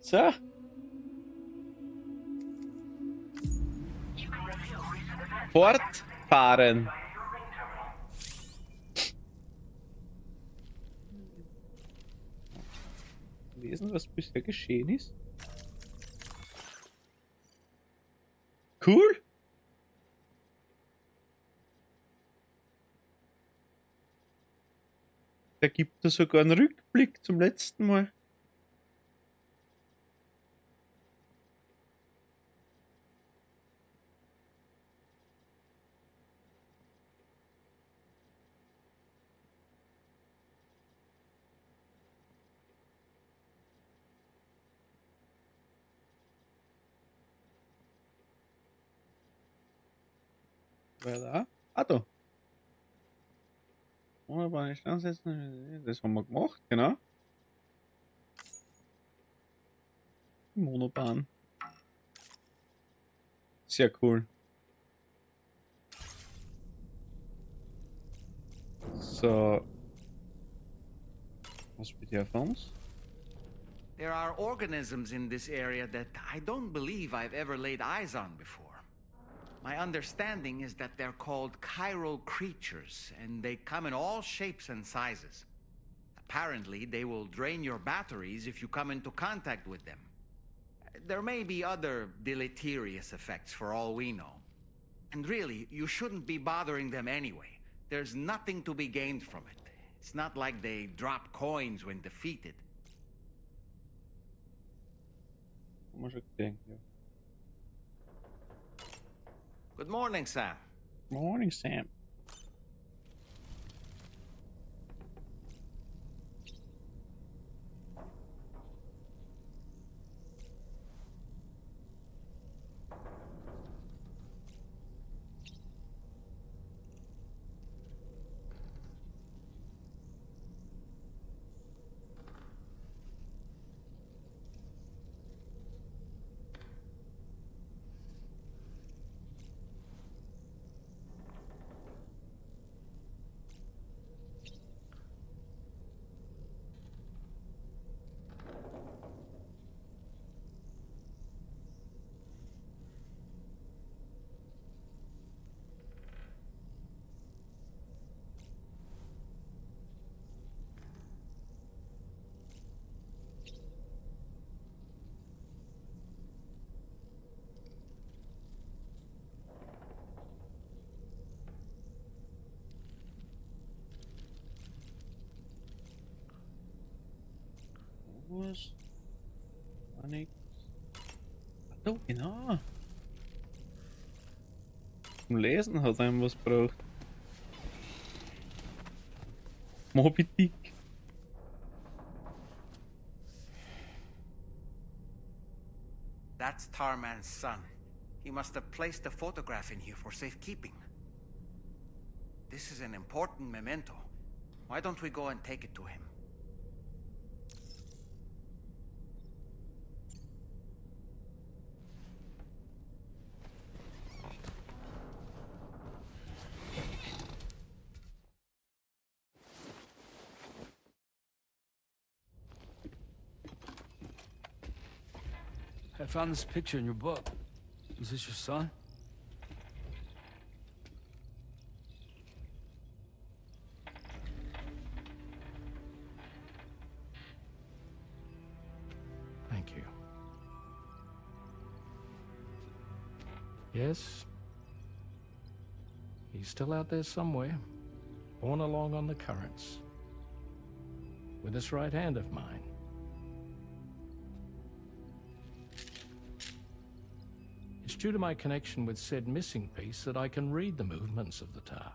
So. Fortfahren. Lesen, was bisher geschehen ist. Cool. Da gibt es sogar einen Rückblick zum letzten Mal. Voilà. Ah, da. Wunderbar, nicht ansetzen. Das haben wir gemacht, genau. Monobahn. Sehr cool. So. Was wird hier für uns? There are organisms in this area that I don't believe I've ever laid eyes on before. My understanding is that they're called chiral creatures, and they come in all shapes and sizes. Apparently, they will drain your batteries if you come into contact with them. There may be other deleterious effects for all we know. And really, you shouldn't be bothering them anyway. There's nothing to be gained from it. It's not like they drop coins when defeated. Good morning, Sam. Morning, Sam. Was? War nix. Ach, da, genau. Zum Lesen hat einem was braucht. Moby Dick. That's Tarman's son. He must have placed a photograph in here for safekeeping. This is an important memento. Why don't we go and take it to him? I found this picture in your book. Is this your son? Thank you. Yes. He's still out there somewhere, borne along on the currents, with this right hand of mine. It's due to my connection with said missing piece that I can read the movements of the tar.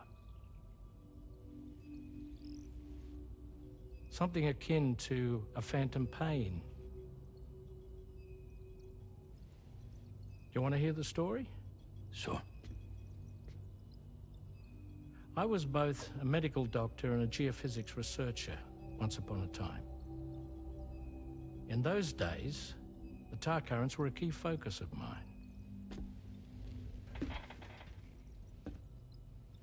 Something akin to a phantom pain. You want to hear the story? Sure. I was both a medical doctor and a geophysics researcher once upon a time. In those days, the tar currents were a key focus of mine.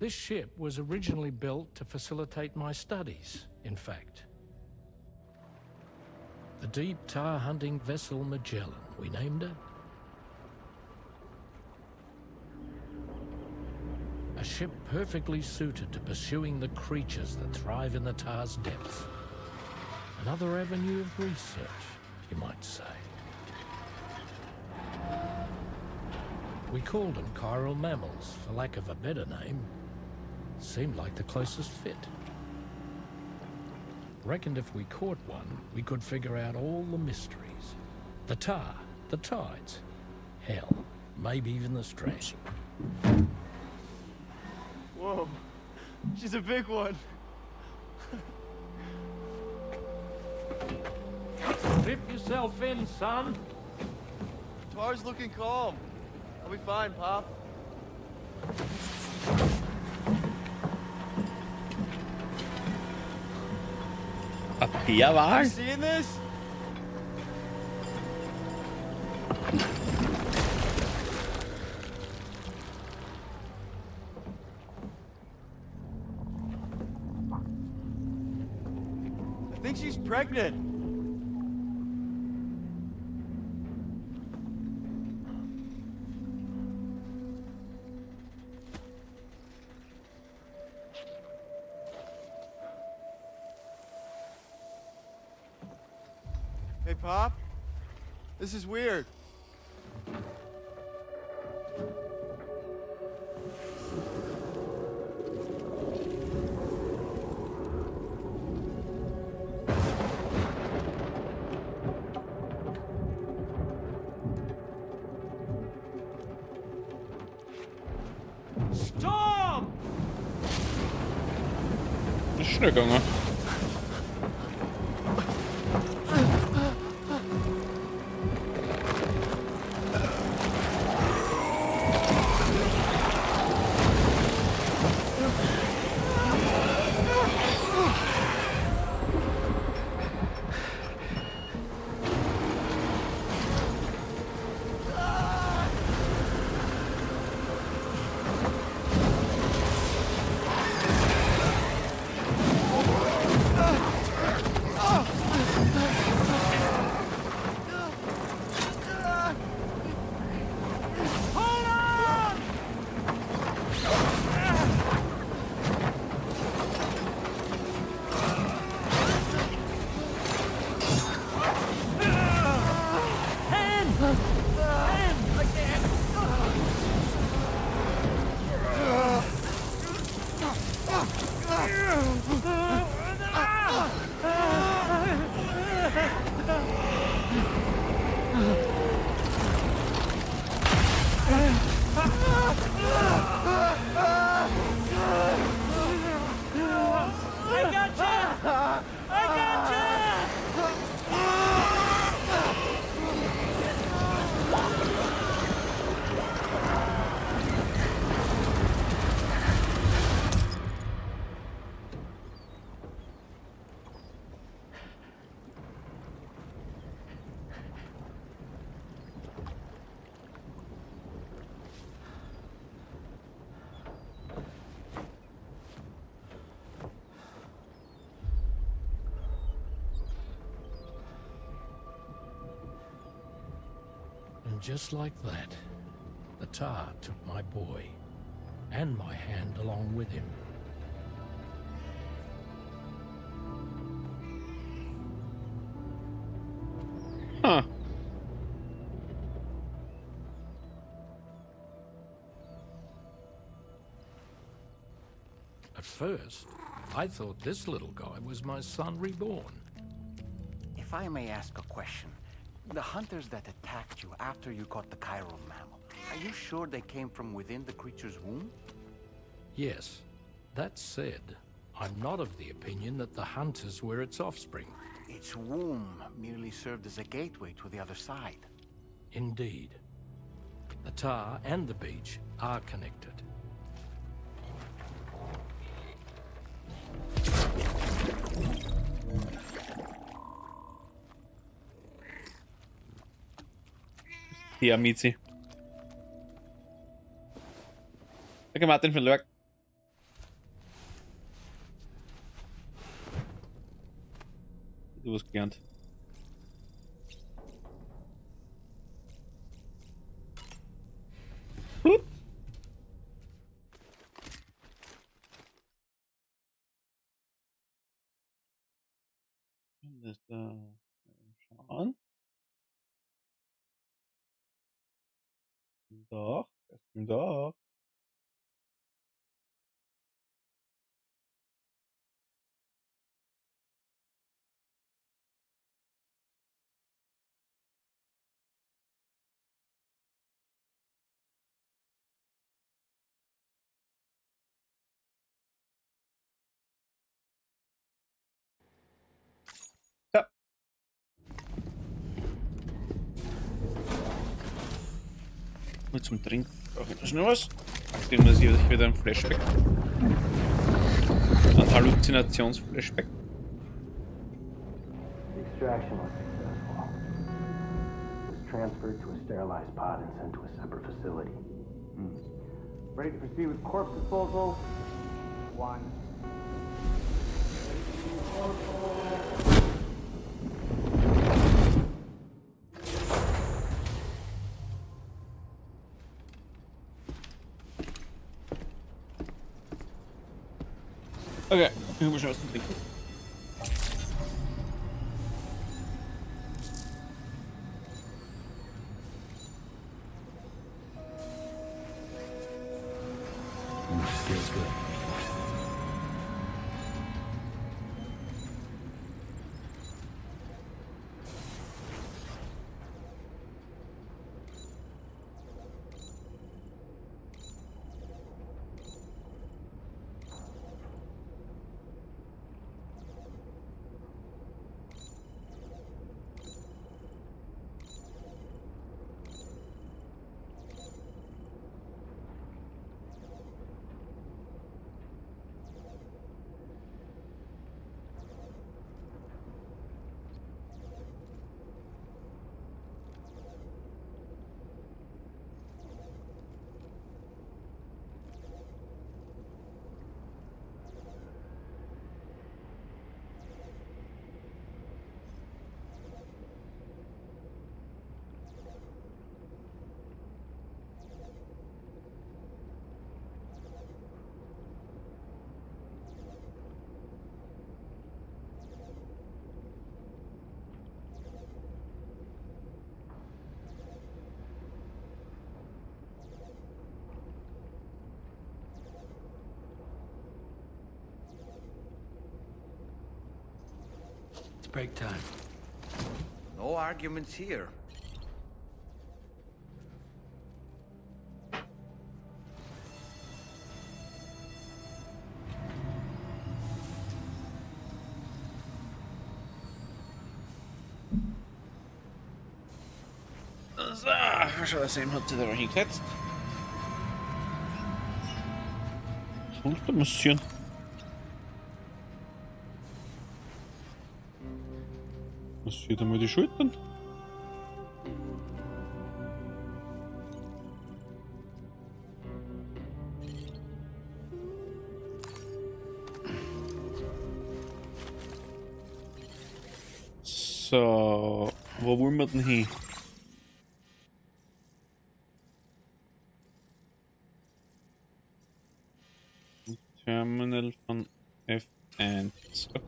This ship was originally built to facilitate my studies, in fact. The deep tar hunting vessel Magellan, we named her. A ship perfectly suited to pursuing the creatures that thrive in the tar's depths. Another avenue of research, you might say. We called them chiral mammals, for lack of a better name. Seemed like the closest fit. Reckoned if we caught one, we could figure out all the mysteries. The tar, the tides, hell, maybe even the stranding. Whoa, she's a big one. Strip yourself in, son. Tar's looking calm. I'll be fine, Pop. Papierwahl? You seeing this? I think she's pregnant. Hey, Pop. This is weird. Storm! Snyggunge. And just like that, the tar took my boy, and my hand along with him. Huh. At first, I thought this little guy was my son reborn. If I may ask a question, the hunters that attacked you after you caught the chiral mammal, are you sure they came from within the creature's womb? Yes. That said, I'm not of the opinion that the hunters were its offspring. Its womb merely served as a gateway to the other side. Indeed. The tar and the beach are connected. Her, Mitzi. Så kan Martin få luk. ausgelernt. Hup. Das da schauen. Doch, doch. Ja. Nur zum Trinken brauche ich noch was. Nachdem dass ich wieder ein Flashback. Ein Halluzinationsflashback. The extraction was successful. It was transferred to a sterilized pod and sent to a separate facility. Ready to proceed with corpse disposal? 1. Okay, ich muss schon was zum Trinken. Feels good. It's break time. No arguments here. So, schau, Sam hat sich da hingesetzt. Was soll da passieren? Massiert einmal die Schultern. So, wo wollen wir denn hin? Terminal von F1. Okay.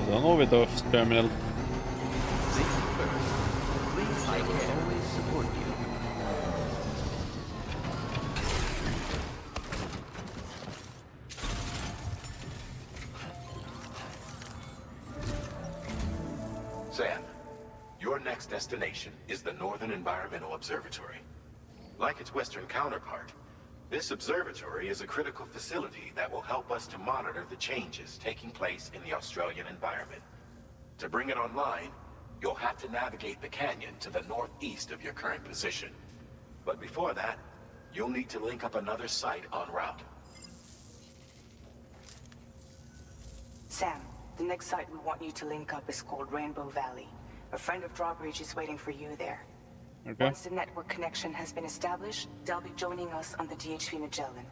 Dann auch wieder aufs Terminal. Please, I will always support you. Sam, your next destination is the Northern Environmental Observatory. Like its Western counterpart, this observatory is a critical facility that will help us to monitor the changes taking place in the Australian environment. To bring it online, you'll have to navigate the canyon to the northeast of your current position. But before that, you'll need to link up another site en route. Sam, the next site we want you to link up is called Rainbow Valley. A friend of Drawbridge is waiting for you there. Okay. Once the network connection has been established, they'll be joining us on the DHV Magellan.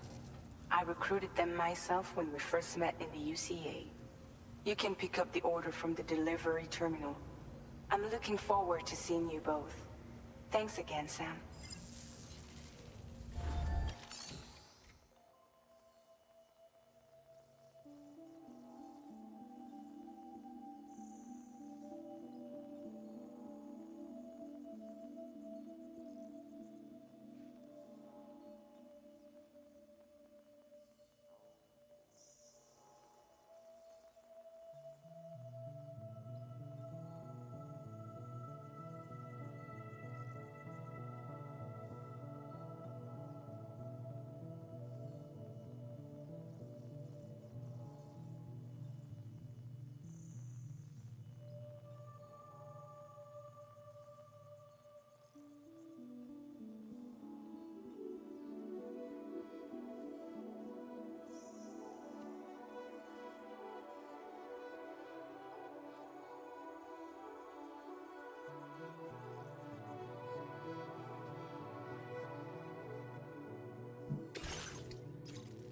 I recruited them myself when we first met in the UCA. You can pick up the order from the delivery terminal. I'm looking forward to seeing you both. Thanks again, Sam.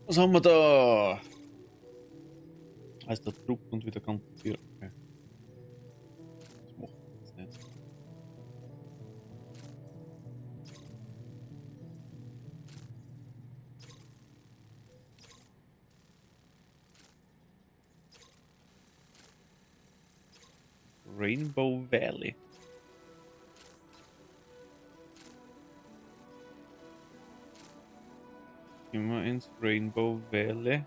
Was haben wir da? Heißt der Druck und wieder kontaktiert. Okay. Das macht jetzt nicht. Rainbow Valley. Immer ins Rainbow Valley.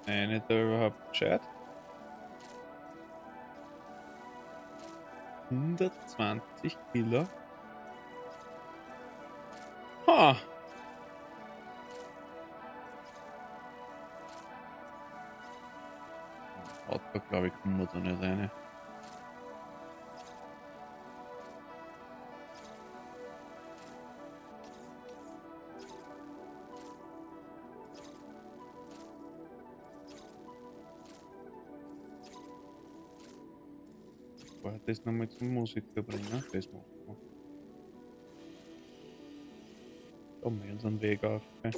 Eine da überhaupt Chat? 120 Kilo. Ha! Auto, glaube ich, kommen wir da nicht rein. Das nochmal zum Musiker bringen, das machen wir. Da haben wir unseren Weg auf. Okay.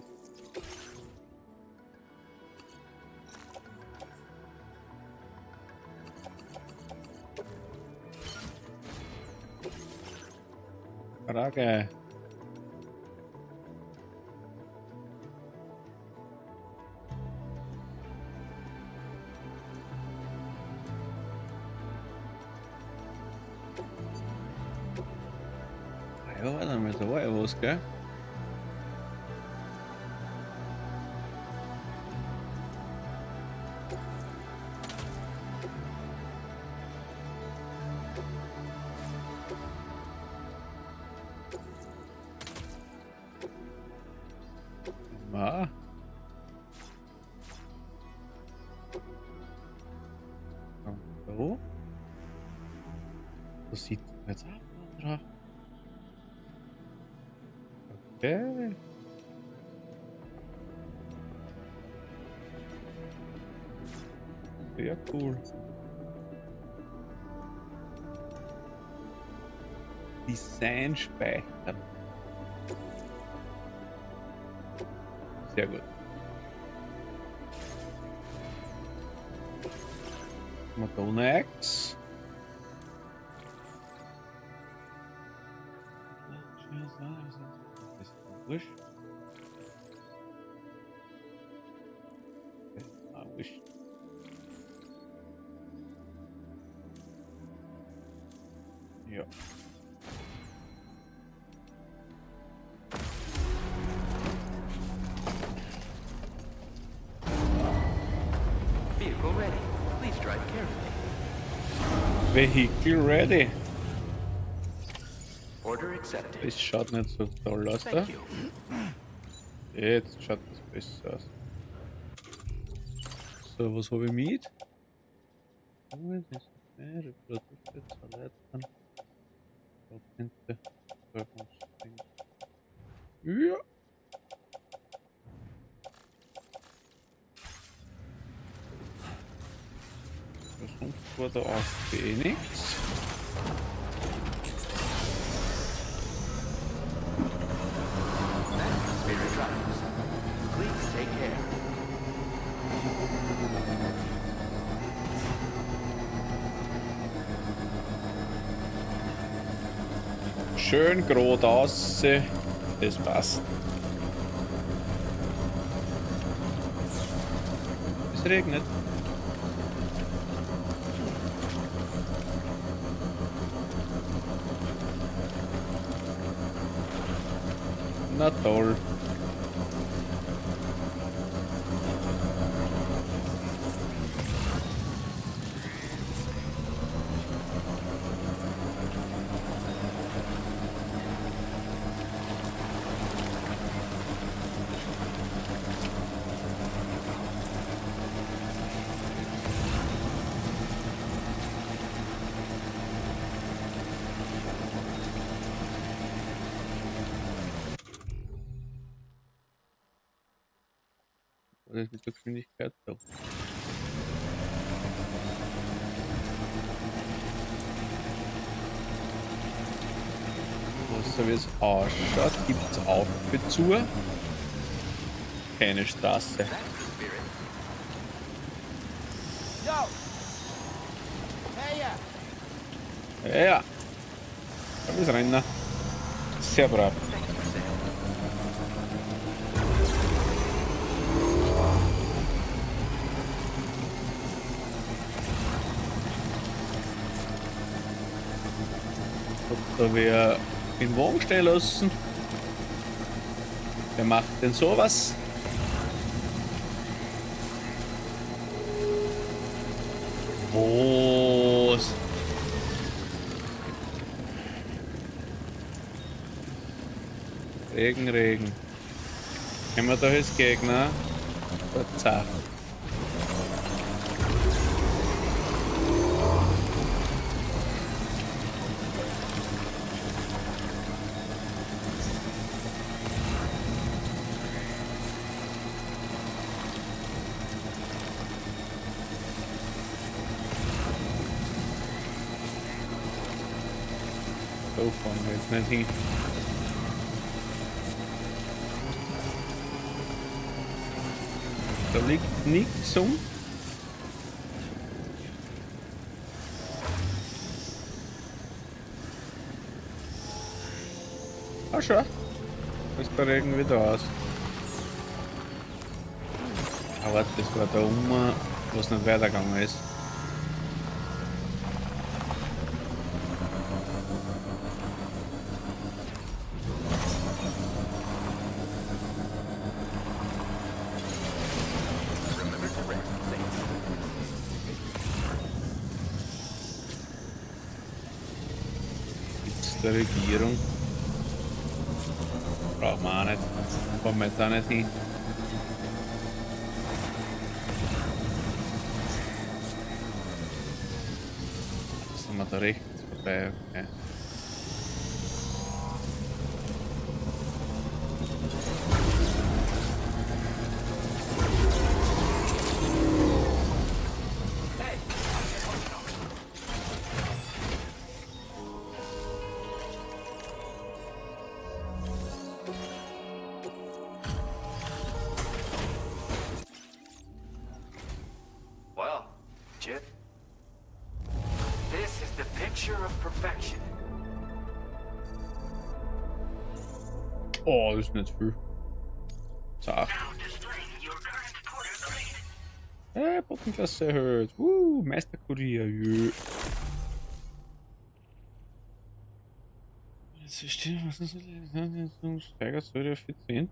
Frage. Ja, da war ja was, gell? Ah. So. Das sieht jetzt auch drauf. Okay. Sehr cool. Design speichern. Sehr gut. Madonna X. Wurscht. Wurscht. Ja. Vehicle ready. Please drive carefully. Vehicle ready. Order accepted. Das schaut nicht so toll aus da. Thank you. Jetzt schaut das besser aus. So, was habe ich mit? Produkte, Zerleitern, Patente, Zeugungsding. Ja. Was sonst war da auch nichts. Spirit drives. Please take care. Schön geradeaus. Das passt. Es regnet. Na toll. Was ist mit der Geschwindigkeit? So. So wie es ausschaut, gibt es Aufbezug. Keine Straße. That's the spirit. Yo! Hey, yeah! Ja. Da ist Renner. Sehr brav. Thank you, Sam. Da wir den Wagen stehen lassen. Wer macht denn sowas? Was? Regen, Regen. Können wir da als Gegner? Zack. So fahren wir jetzt nicht hin. Da liegt nichts um. Ah, schau. Ist der Regen wieder aus. Aber das war da oben, was nicht weitergegangen ist. Remember to rest. Thanks. Gibt's der Regierung? Brauchen wir auch nicht. Kommen wir jetzt auch nicht hin. Sind wir da rechts vorbei? Okay. Well, Chip, this is the picture of perfection. Oh, das ist nicht viel. Zach. Bodenklasse erhöht. Meisterkurier. Jö. Jetzt verstehe was ist das? Steigert so der Effizienz.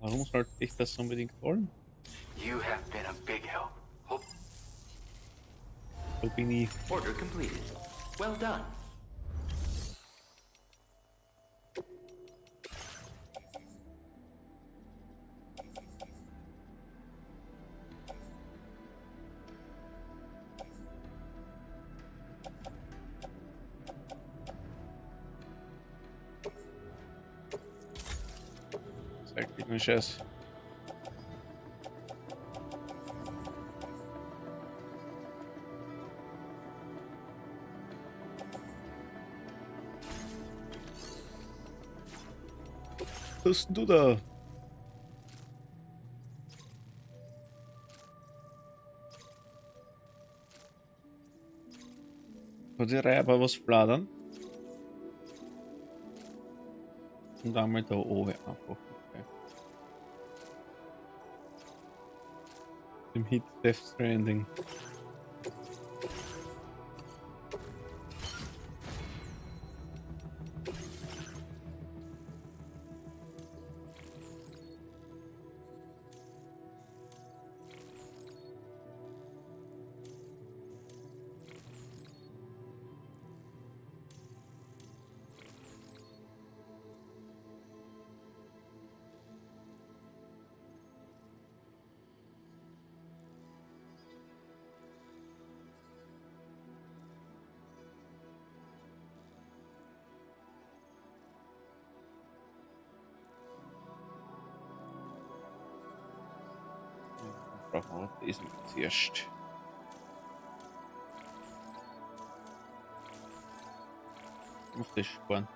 Warum sollte ich das unbedingt wollen? You have been a big help. Hope So bin ich. order completed. Well done. Tactical Scheiß. Was hast denn du da? Hat die Reihe aber was fladern? Und einmal da oben einfach. Okay. Im Hit Death Stranding. Brauchen wir diesen zuerst. Auf das sparen.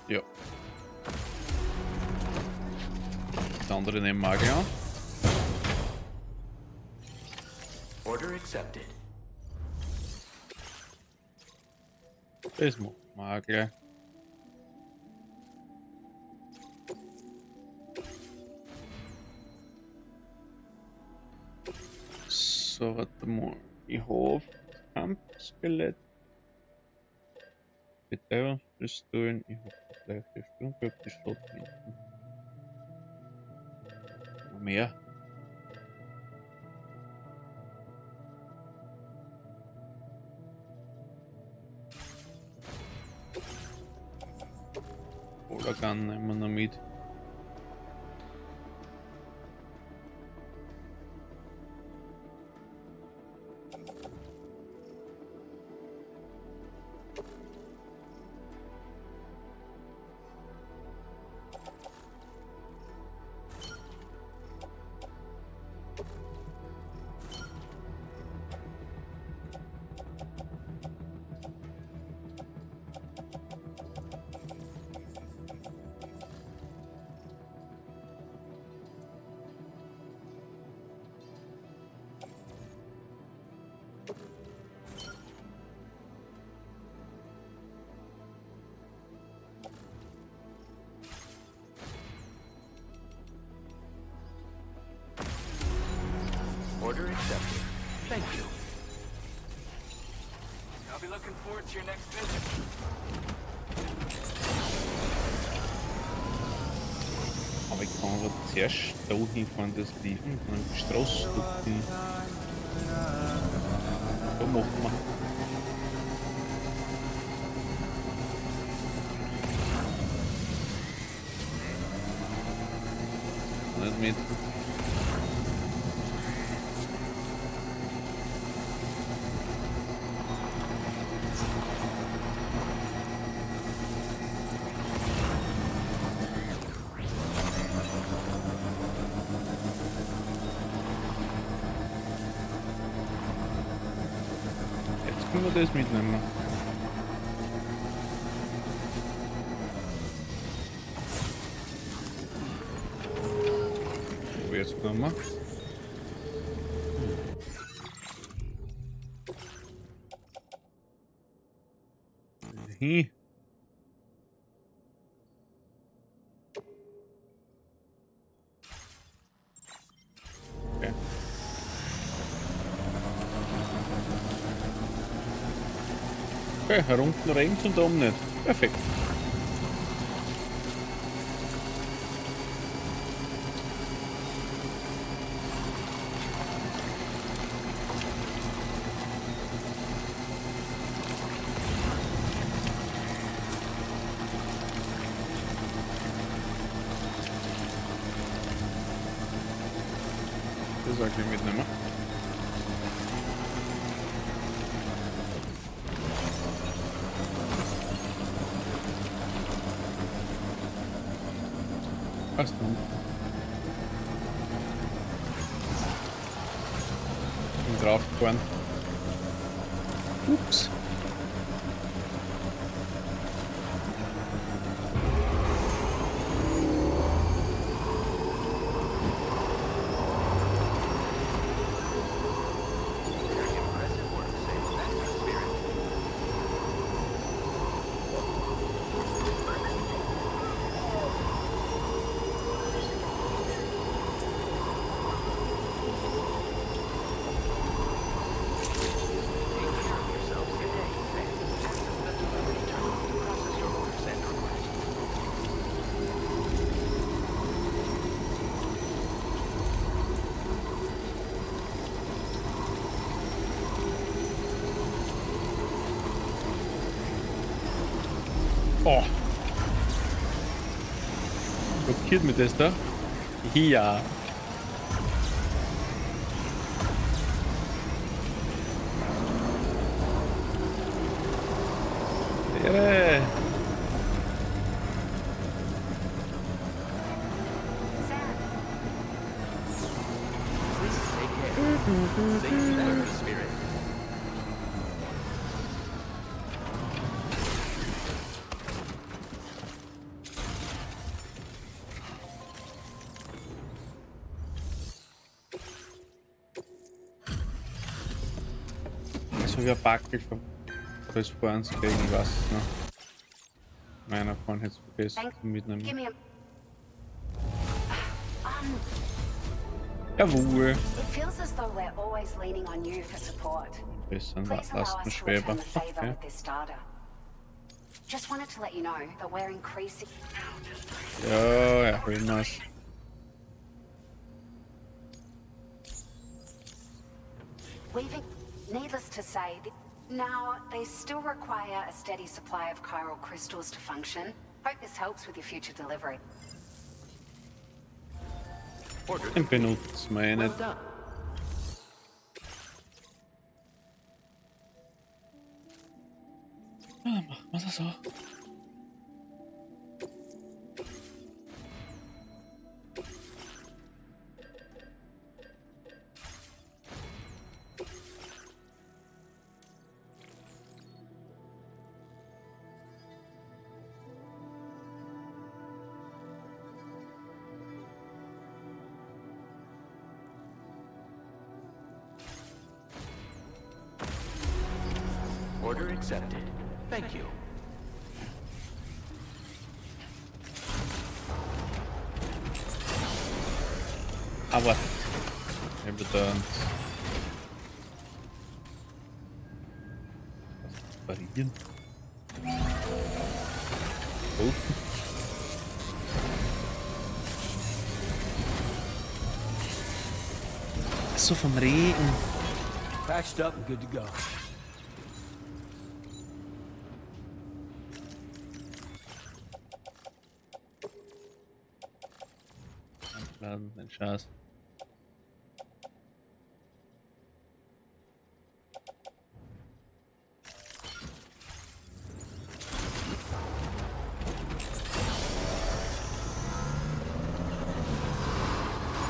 Ja. Das andere nehmen Magier. Order accepted. Das machen wir auch gleich. So, warte mal. Ich hoffe, Kampfskelett. Verteidigungspistolen. Ich hoffe, das leichte Sturmköpfe, Schrotflinten. Mehr. Gun nehmen wir noch mit. Order accepted. Thank you. I'll be looking forward to your next visit. Aber ich kann aber zuerst da hinfahren, das liefen, dann die Straße drücken. So machen wir. Nicht mit. Jetzt können wir das mitnehmen. So, jetzt können wir. Hin. Okay. Okay, herunten regnet und oben nicht. Perfekt. Das sollte ich mitnehmen. Passt nun. Bin draufgefahren. Ups. Oh. Blockiert mir das da? Ja. Yeah. So wie ein Backel vom Fahren zu kriegen, ich weiß es noch. Meiner vorhin jetzt vergessen zu mitnehmen. Jawohl. It feels as though we're always leaning on you for support. Bisschen Please allow lassen us to schweber. return the favor Okay. with this data. Just wanted to let you know that we're increasing. Ja, erhöhen wir es. Needless to say, now they still require a steady supply of chiral crystals to function. Hope this helps with your future delivery. Den benutzen wir eh nicht. Ja, dann machen wir das so. Order accepted. Thank you. Aber evident. Was variieren? Oh. Ach so, vom Regen. Patched up and good to go. Laden, den Schatz.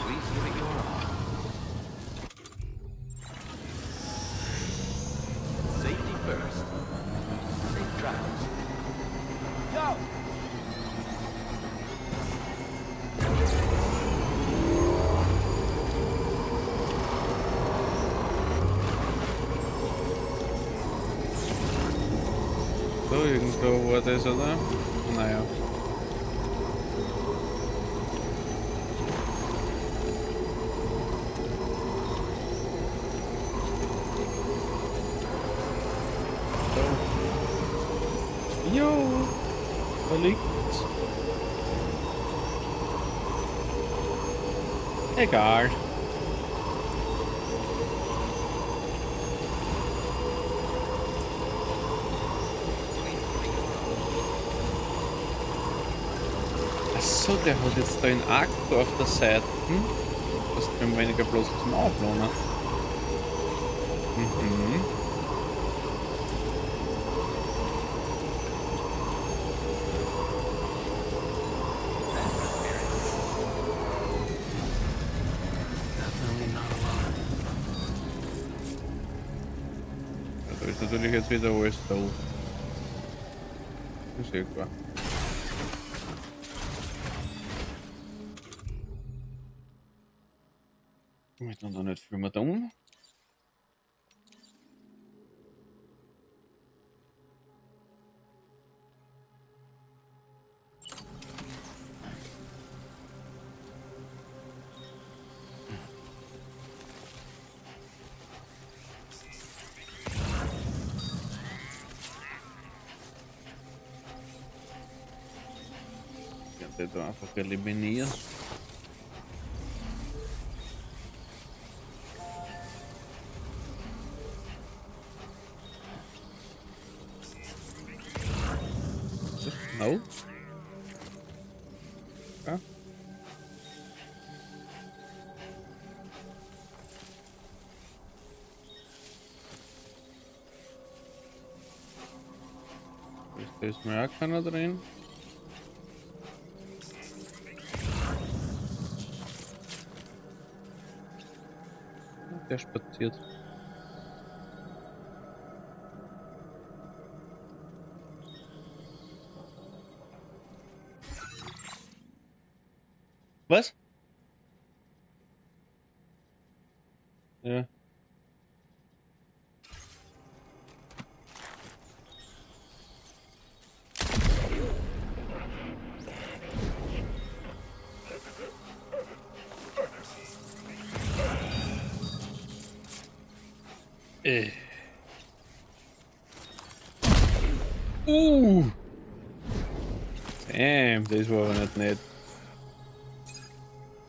Please give it your all. Safety first. Safe travels. Go! So, irgendwo war das, oder? Naja. So. Jo! Da liegt's. Egal. Achso, der hat jetzt da einen Akku auf der Seite. Was Wir haben weniger Platz zum Aufladen. Mhm. Ja, da ist natürlich jetzt wieder alles da. Das ist eh klar. Wir müssen da nicht viel mehr tun. Ich kann den da einfach eliminieren. No. Ja. Da ist mir auch keiner drin. Der spaziert. Was? Ja. Äh. Damn, das war aber nicht nett.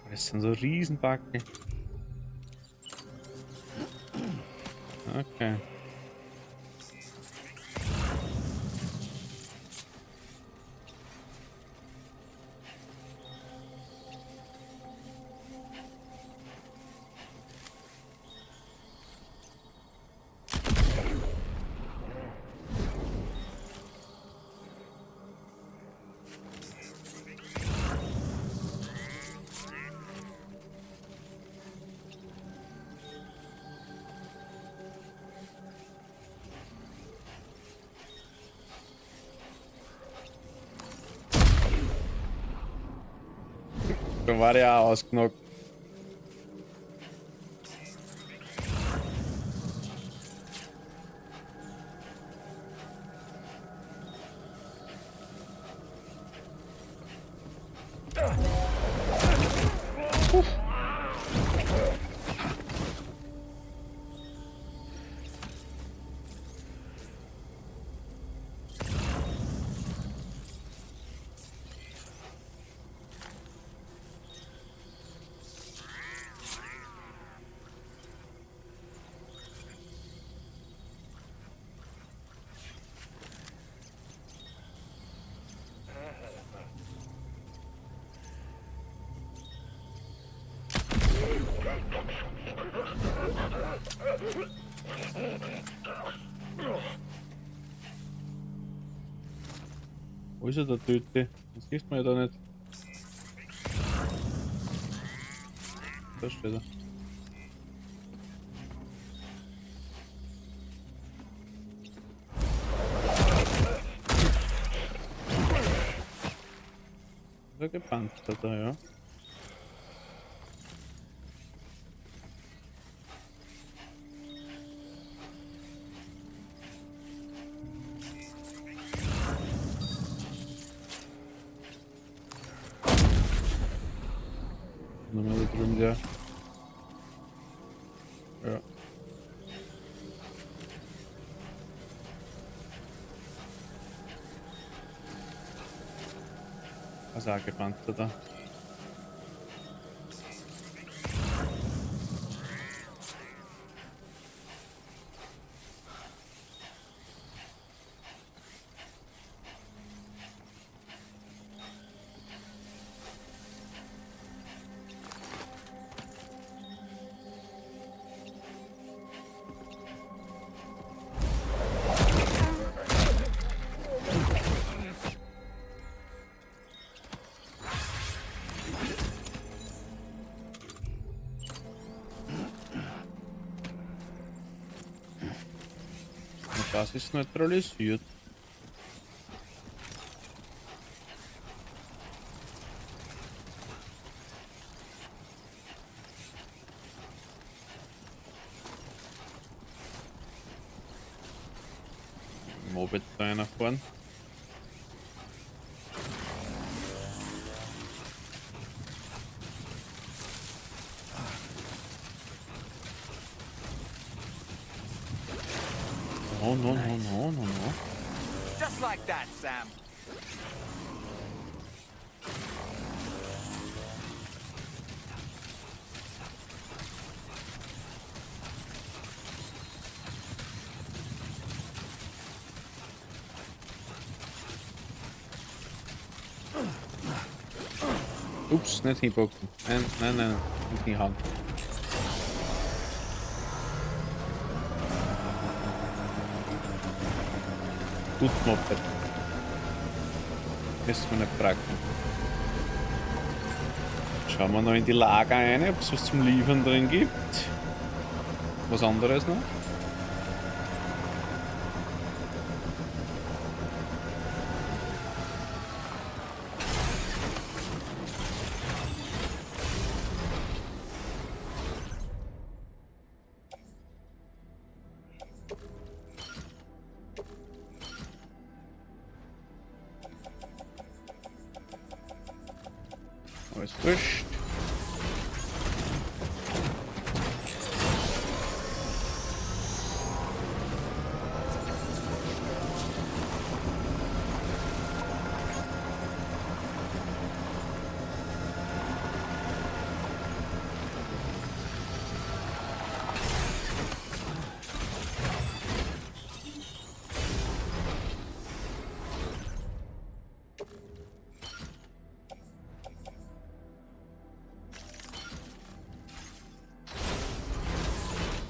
Das sind so Riesenbacken. Okay. Da war der auch ausgenockt. Wo ist er, der Töte? Das siehst man ja da nicht. Da steht er. Ist er gepanzert da, ja. Nochmal da drüben, der. Ja. Also auch gepanzert da. Basis neutralisiert. Moped da einer fahren. No, no, no, no, no, no. Just like that, Sam. Oeps, net geen Pokémon. Nee, moet niet gaan. Gut, Moped. Ist mir nicht praktisch. Schauen wir noch in die Lager rein, ob es was zum Liefern drin gibt. Was anderes noch? Alles frisch.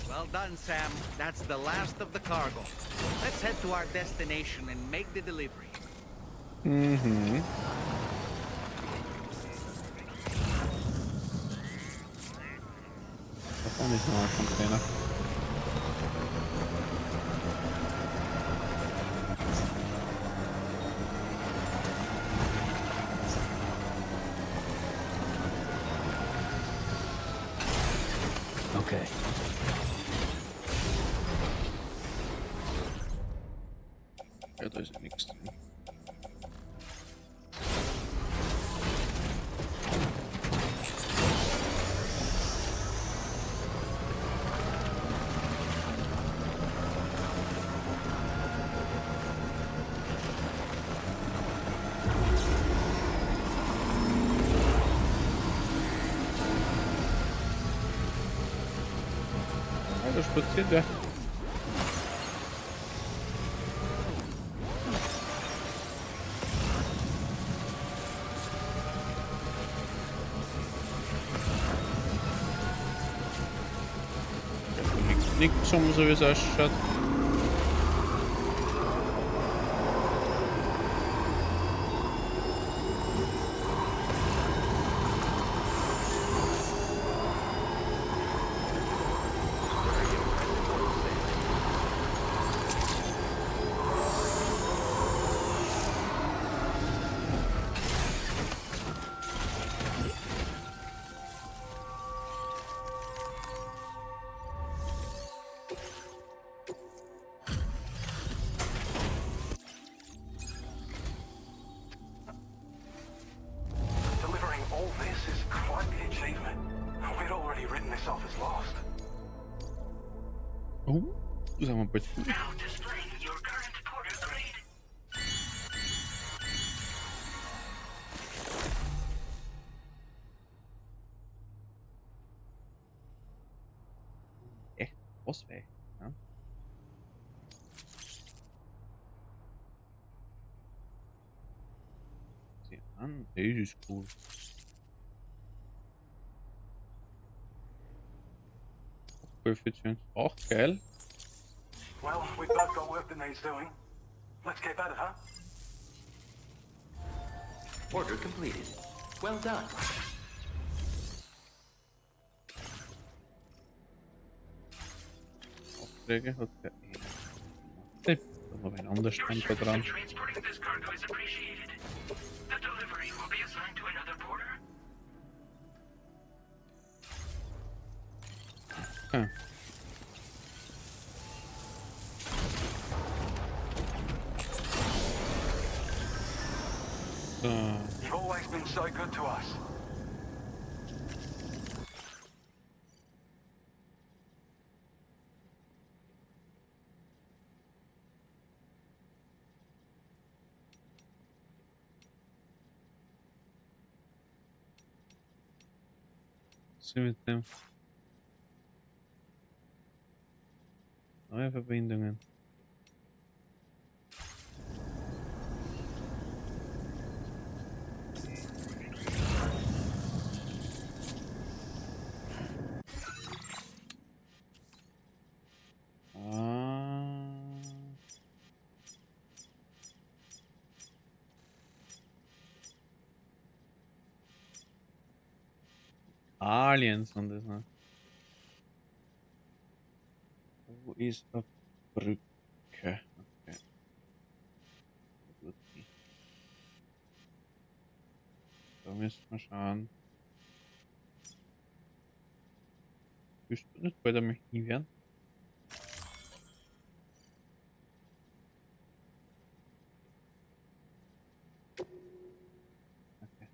Well done, Sam. That's the last of the cargo. Let's head to our destination and make the delivery. Mhm. Da vorne ist noch ein Container. Okay. Ja, da ist nichts drin. Ja, da spaziert wer. Nichts um, so wie es ausschaut. Delivering all this is quite the achievement. We'd already written this off as lost. Oh, zijn we een beetje. Now displaying your current porter grade. Echt, was weg. Ja. Zie aan, deze is cool. Coefficient, oh geil. Well, we've both got work that needs doing. Let's get at it, huh? Order completed. Well done. Optrekken, wat ga ik? Da war ein anderer Stand da dran. Transporting this cargo is appreciated. The delivery will be assigned to another porter. Okay. So. You've always been so good to us. Was ist mit dem? Neue Verbindungen. Aliens und das, ne? Wo ist eine Brücke? Okay. Gut. Da müssen wir schauen. Willst du nicht bald einmal hinwerden? Okay.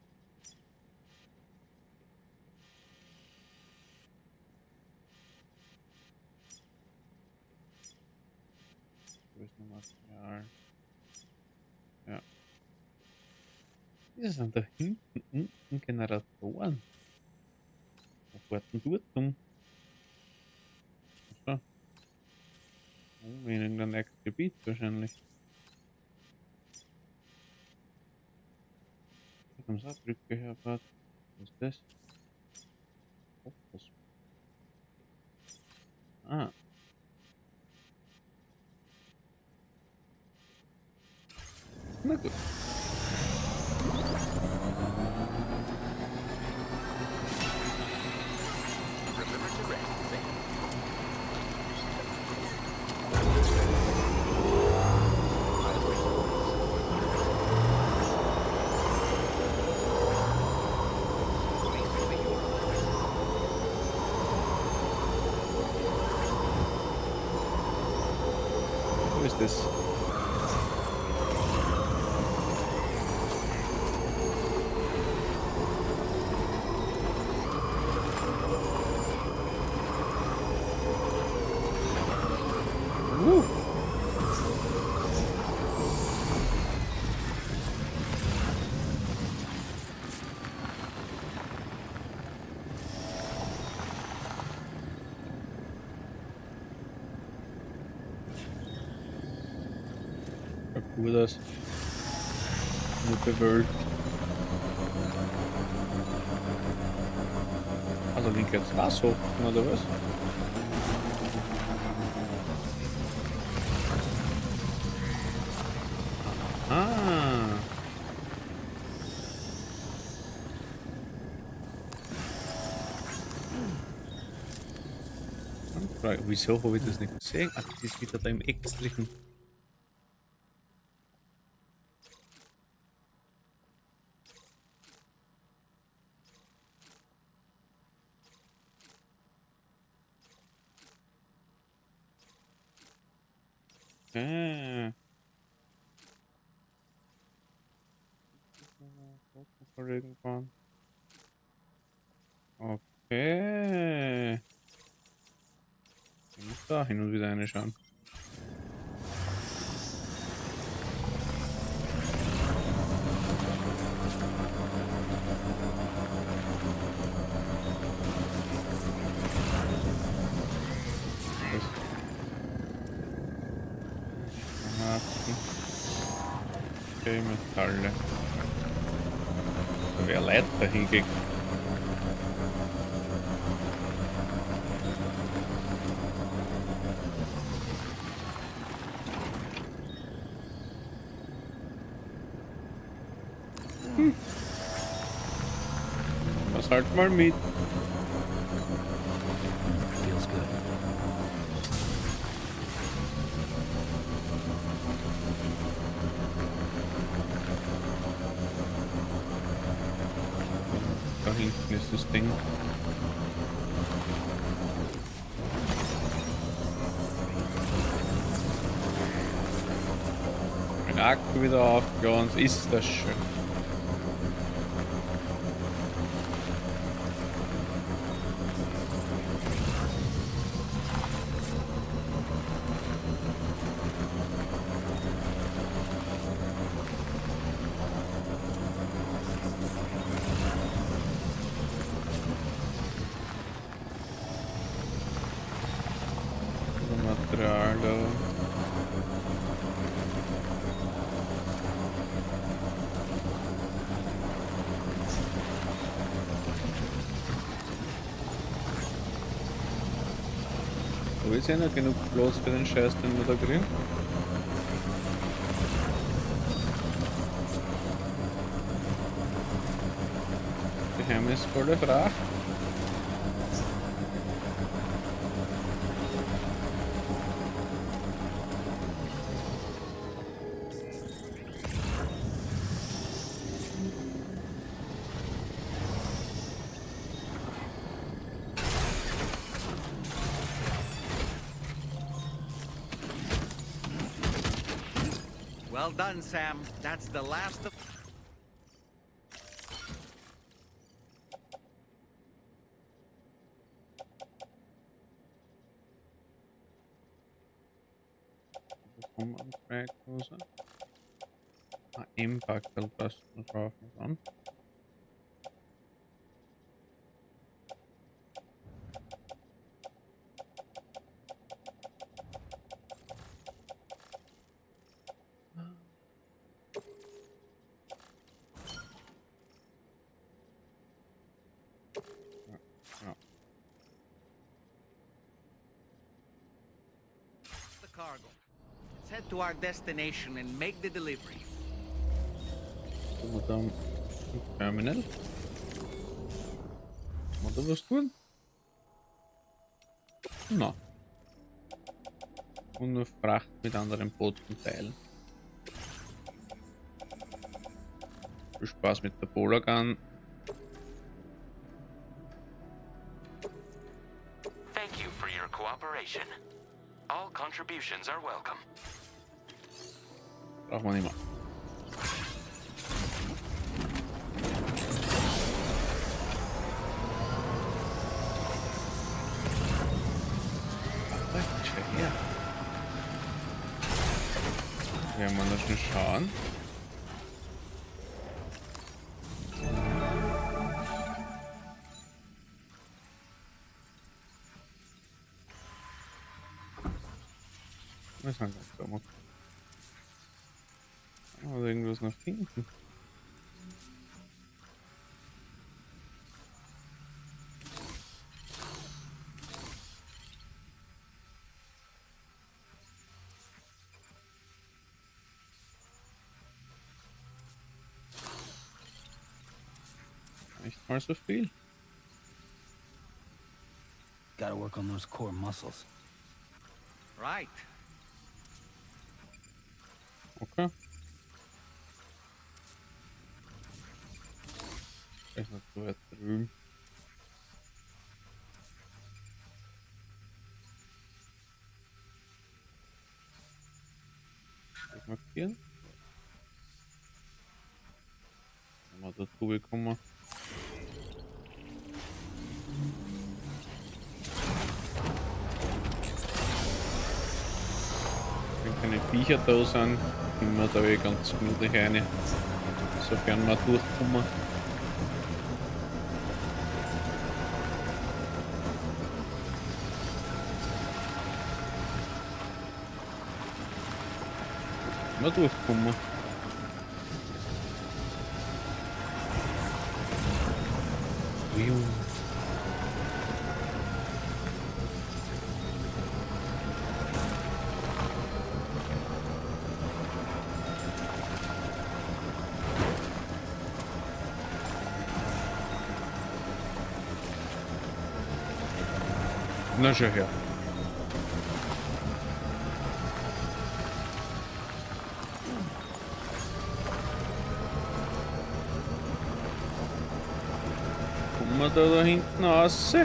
Wo ist noch Material? Ja. Das sind da hinten unten Generatoren. Was warten dort um? Achso. Oh, in irgendeinem nächsten Gebiet wahrscheinlich. Da haben sie eine Brücke hergebracht. Was ist das? Oh, was? Ah. Na gut. Wo ist das? Schaut gut aus. Nur bewölkt. Also den jetzt Gas hoch, oder was? Ah. Wieso habe ich das nicht gesehen? Ach, das ist wieder da im Extrischen. Irgendwann. Okay. Ich muss da hin und wieder reinschauen. Okay, Metalle. Da wäre Leiter hingegen. Das halt mal mit. Feels good. Da hinten ist das Ding. Ein Akku wieder aufgeladen, ist das schön. Material da. Wo ist ja noch genug Platz für den Scheiß, den wir da kriegen? Geheimnisvolle Fracht. Well done, Sam. That's the last of... Vom Anfragdose. Impact passt noch drauf an. the cargo. Let's head to our destination and make the delivery. Moeten we dan een terminal? Wat dat was doen? Nou. Und eine Fracht mit anderen Booten teilen. Viel Spaß mit der Polargun. Thank you for your cooperation. All contributions are welcome. Braucht man nicht mehr. Ja. Werden wir noch schnell schauen. Was haben wir gemacht? Oder irgendwas noch finden? Nicht mal so viel. Gotta work on those core muscles. Right. Okay. Vielleicht noch so weit drüben. Das markieren. Wenn wir dazu bekommen. Wenn keine Viecher da sind, können wir da ganz gemütlich rein, sofern wir durchkommen. Wir durchkommen. Na schau her. wir da hinten raus?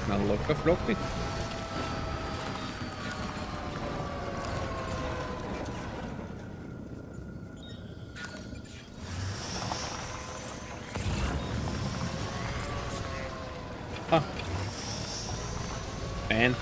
Na locker flockig. Ah. Fein.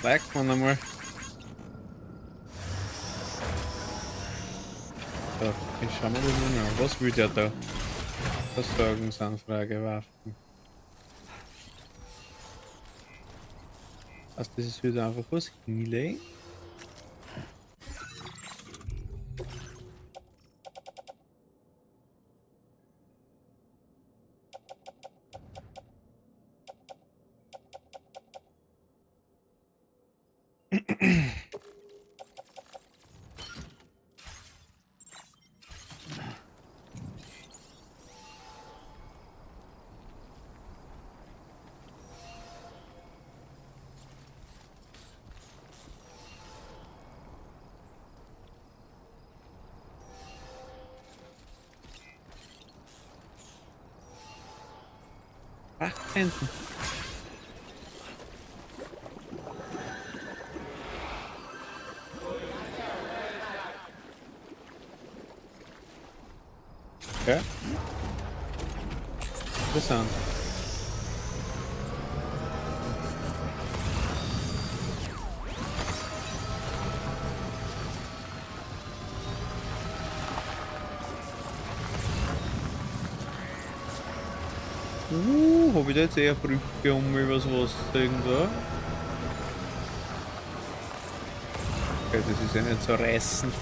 Like man einmal. So, ich schau mal das mal an. Was will der da? Versorgungsanfrage werfen. Also das ist wieder einfach was hinlegen. Ach, Enten. Okay. Interessant. Hab ich da jetzt eher Brücke um übers Wasser irgendwo? Okay, das ist ja nicht so reißend.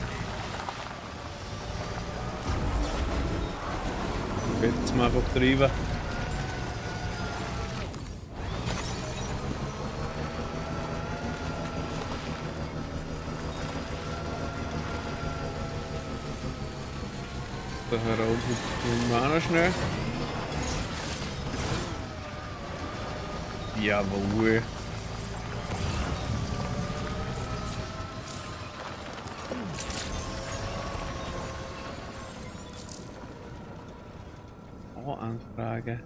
Jetzt mal einfach drüber. Da heraus mit dem noch schnell. Jawohl. Oh, Anfrage.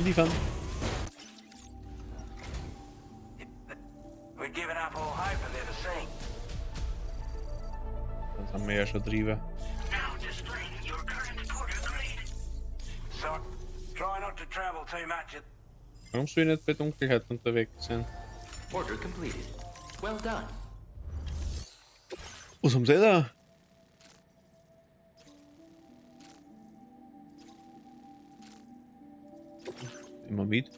Liefern. We're giving up all hope of ever seeing. Das haben wir ja schon drüber. Now displaying your current porter grade. So, try not to travel too much. Warum soll ich nicht bei Dunkelheit unterwegs sein? Order completed. Well done. Was haben sie da? Immer mit.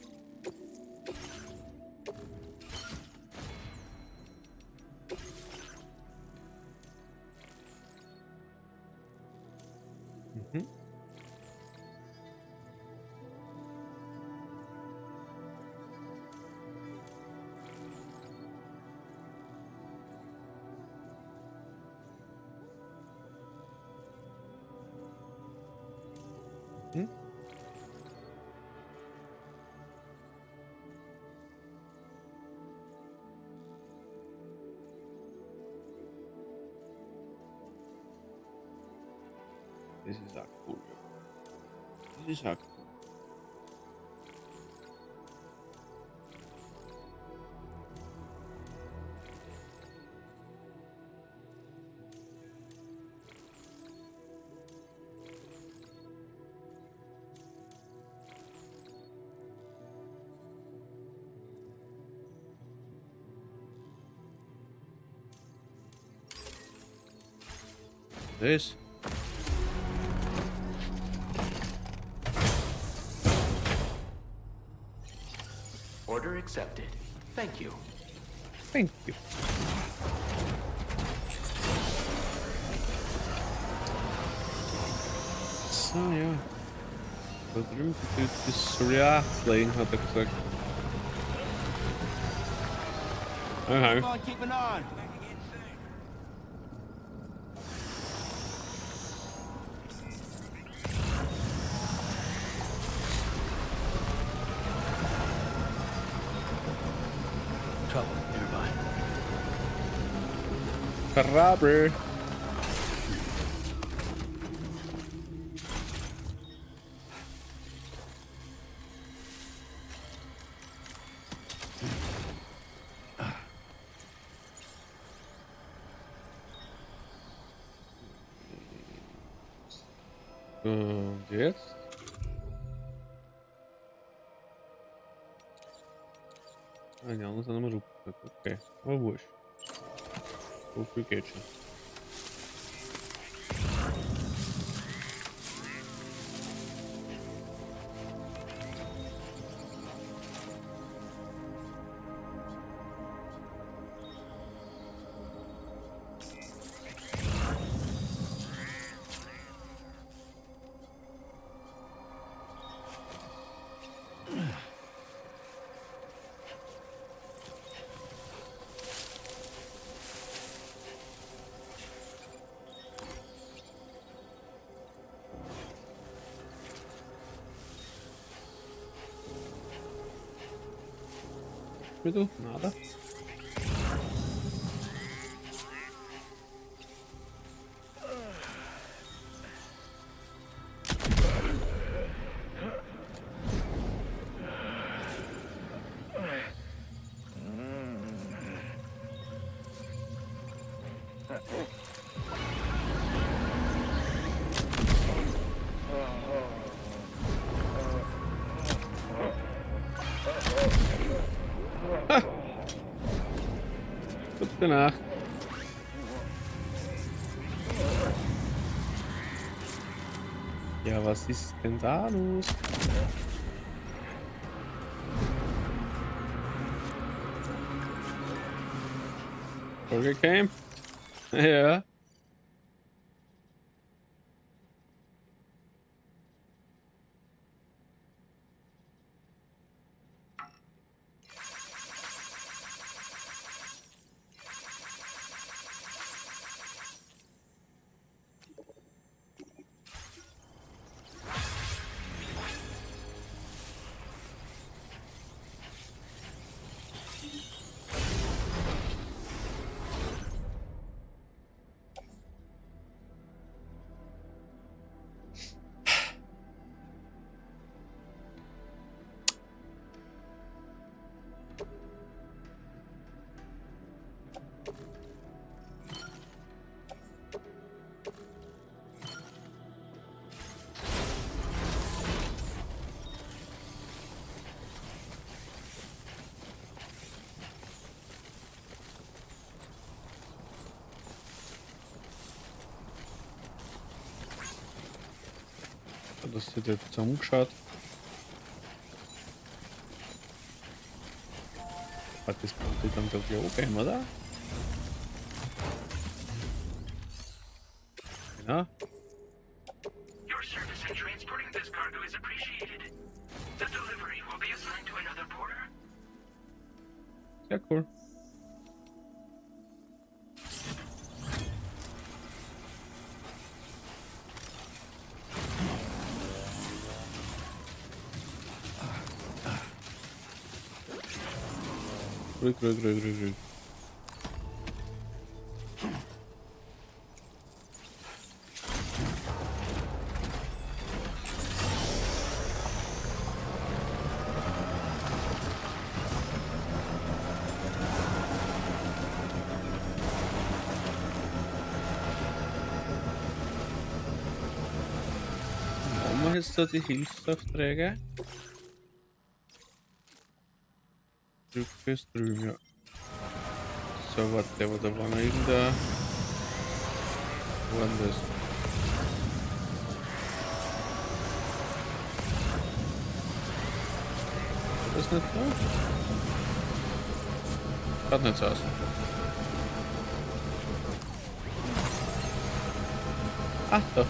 Mhm. This is a cool. This is a cool. This. Order accepted. Thank you. Thank you. Så ja. Wat doen we? Het is reactling, had ik gezegd. Come on, keep it on. Trouble nearby. Robber. Jetzt? Ah, die anderen sind immer rupfen. Okay, aber wurscht. So viel geht schon. Riddle? Nada. Gute Nacht. Ja, was ist denn da los? Vorgecampt? Ja. Das wird jetzt umgeschaut. Hat das Boot dann doch hier oben, oder? Ja. Your service in transporting this cargo is appreciated. The delivery will be assigned to another porter. Sehr cool. Ruhig. jetzt da die Hilfsaufträge? Brücke ist drüben, ja. So, warte, aber da war noch irgendein... Wo war denn das? Ist das nicht so? Schaut nicht so aus. Ach, doch.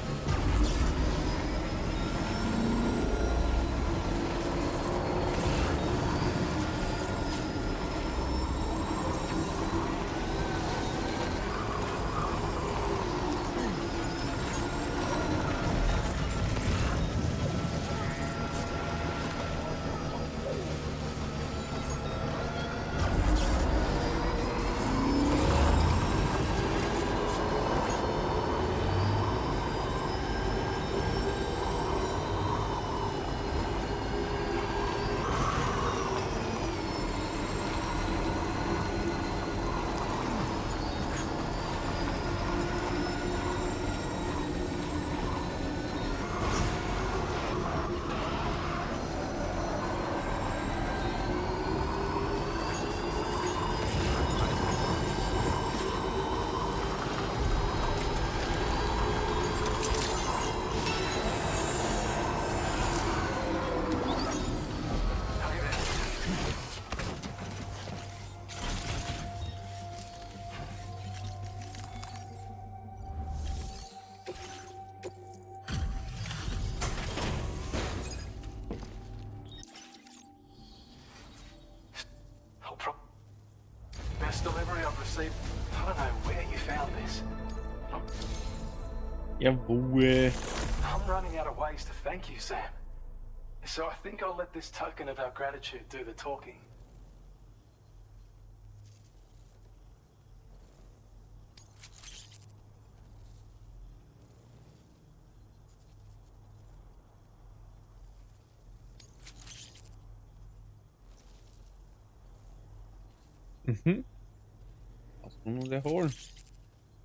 Best delivery I've received. I don't know where you found this. Jawohl. I'm running out of ways to thank you, Sam. So I think I'll let this token of our gratitude do the talking. Mhm. Ausruhen und erholen.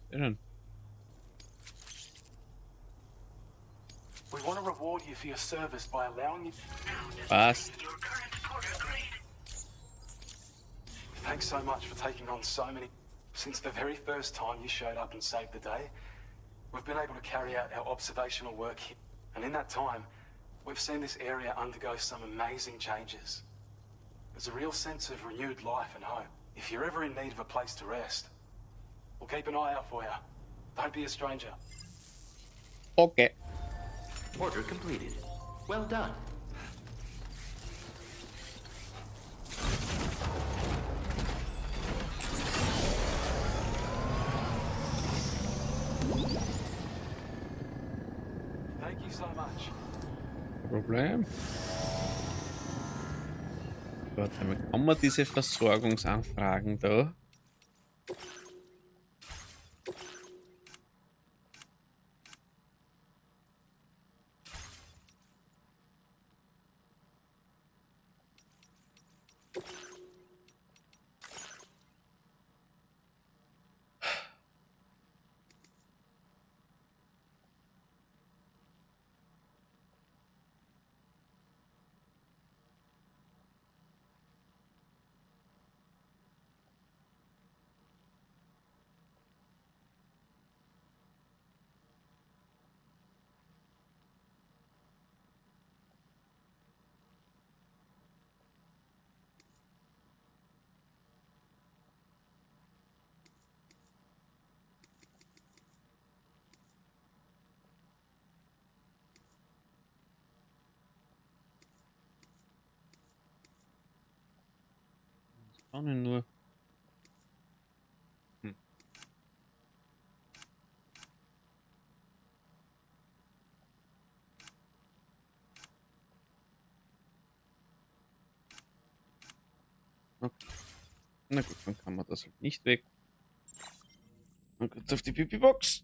Sehr schön. We want to reward you for your service by allowing you... Passt. Thanks so much for taking on so many... Since the very first time you showed up and saved the day, we've been able to carry out our observational work here. And in that time, we've seen this area undergo some amazing changes. There's a real sense of renewed life and hope. If you're ever in need of a place to rest, we'll keep an eye out for you. Don't be a stranger. Okay. Order completed. Well done. Thank you so much. Problem. Warte mal, kann man diese Versorgungsanfragen da? Kann ich nur. Okay. Na gut, dann kann man das halt nicht weg. Und kurz auf die Pipi-Box.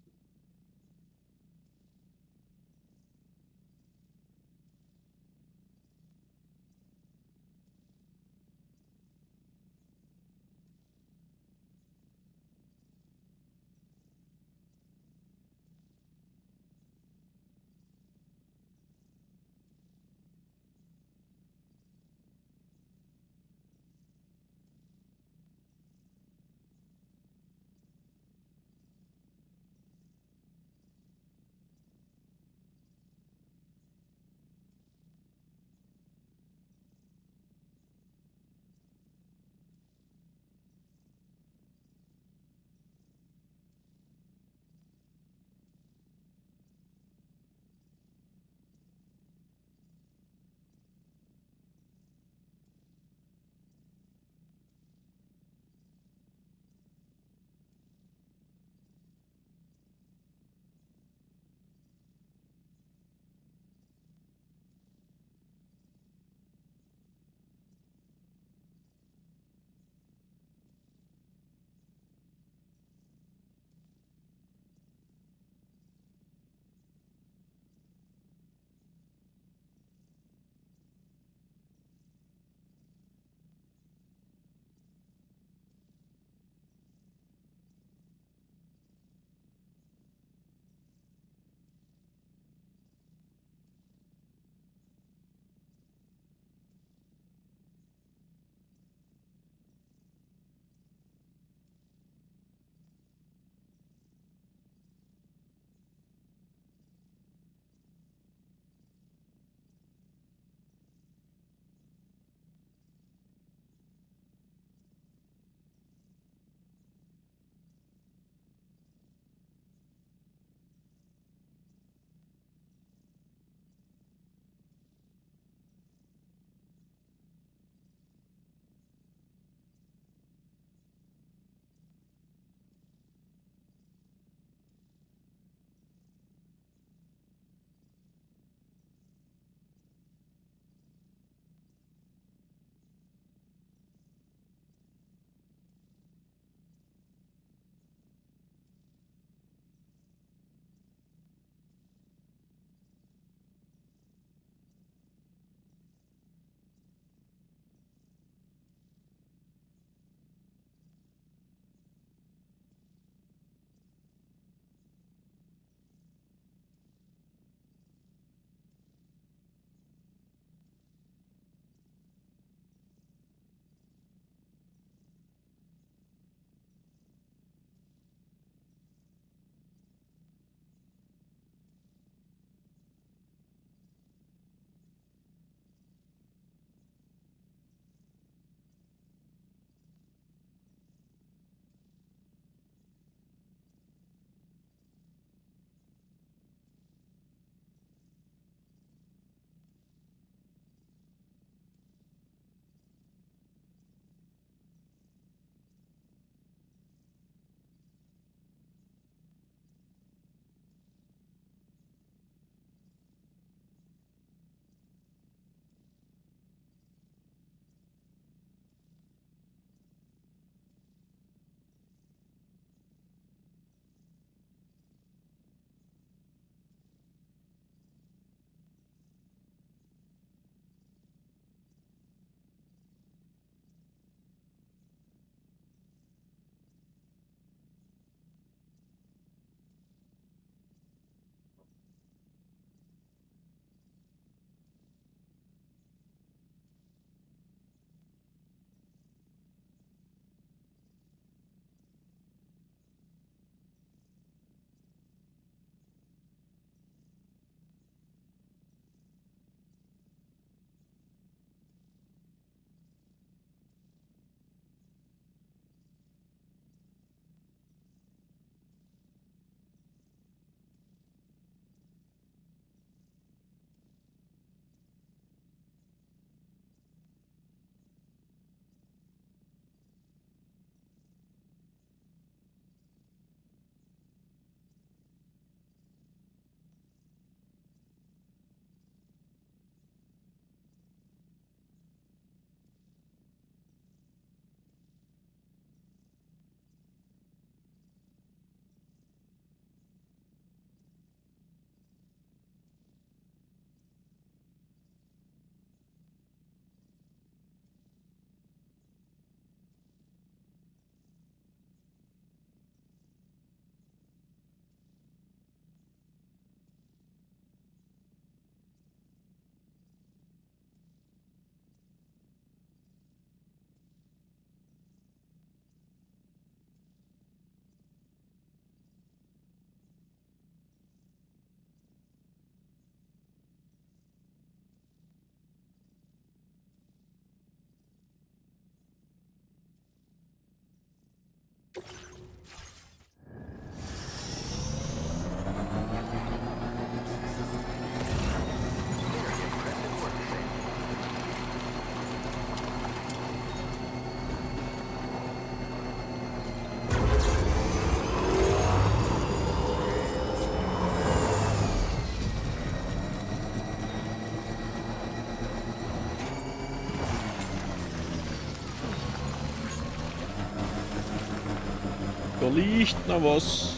liegt noch was.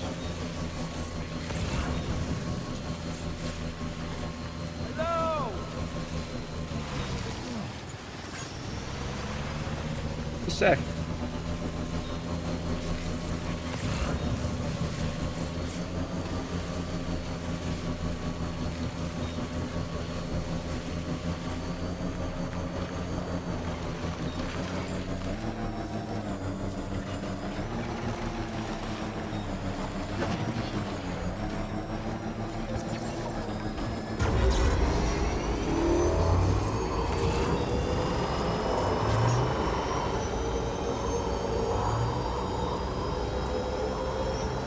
So.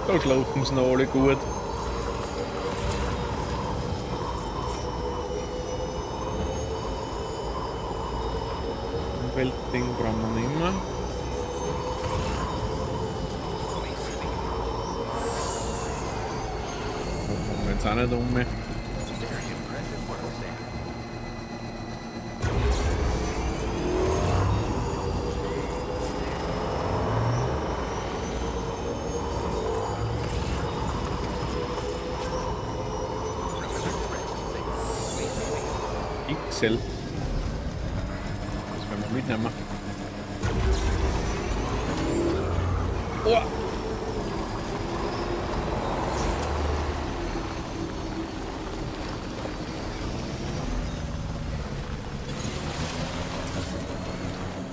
Da schlafen sie noch alle gut. Umweltding brauchen wir nicht mehr. Da kommen wir jetzt auch nicht um. Pixel. Das werden wir mitnehmen. Oh.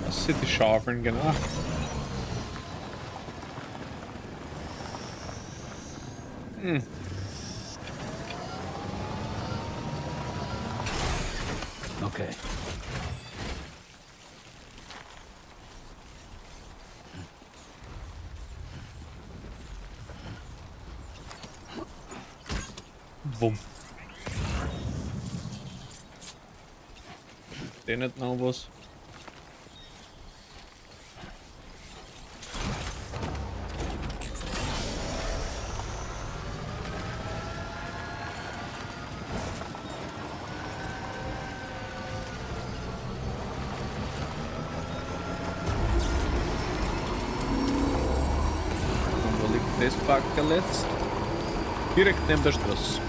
Das sind die Schafeln, genau. Hm. Okay. Bumm. Der nicht noch was. Das Backerl jetzt direkt neben der Straße.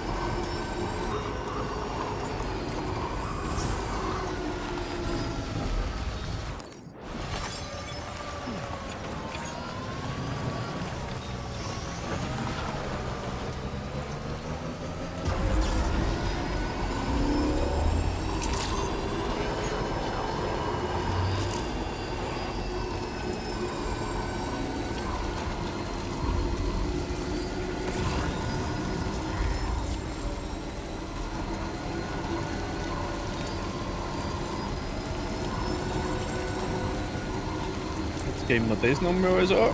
Geben wir das nochmal alles an.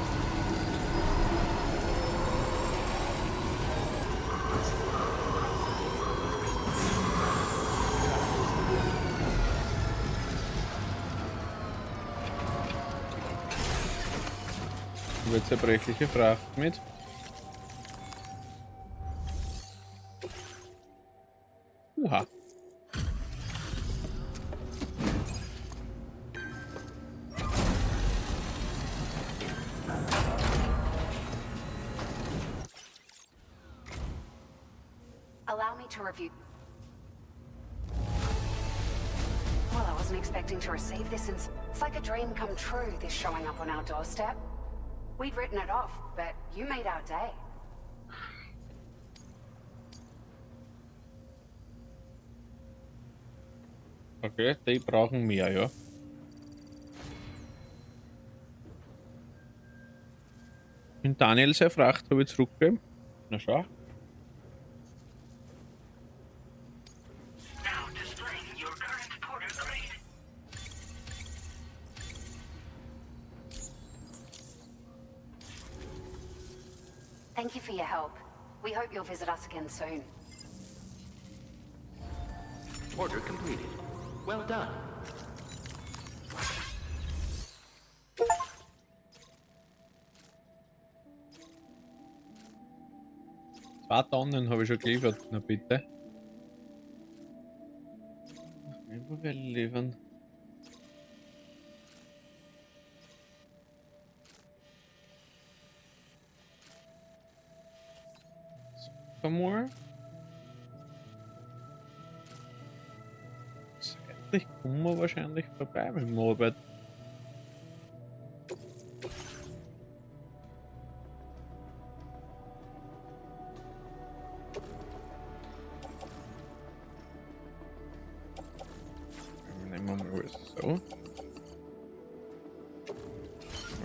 Eine zerbrechliche Fracht mit. Uha. Allow me to review. Well, I wasn't expecting to receive this. It's like a dream come true, this showing up on our doorstep. We'd written it off, but you made our day. Okay, die brauchen mehr, ja. Und Daniel seine Fracht habe ich zurückgegeben. Na schau. Now displaying your current porter grade. Thank you for your help. We hope you'll visit us again soon. Order completed. Well done. 2 Tonnen habe ich schon geliefert. Na bitte. Wo will ich liefern? more. Endlich kommen wir wahrscheinlich vorbei mit dem Moped. Nehmen wir mal so.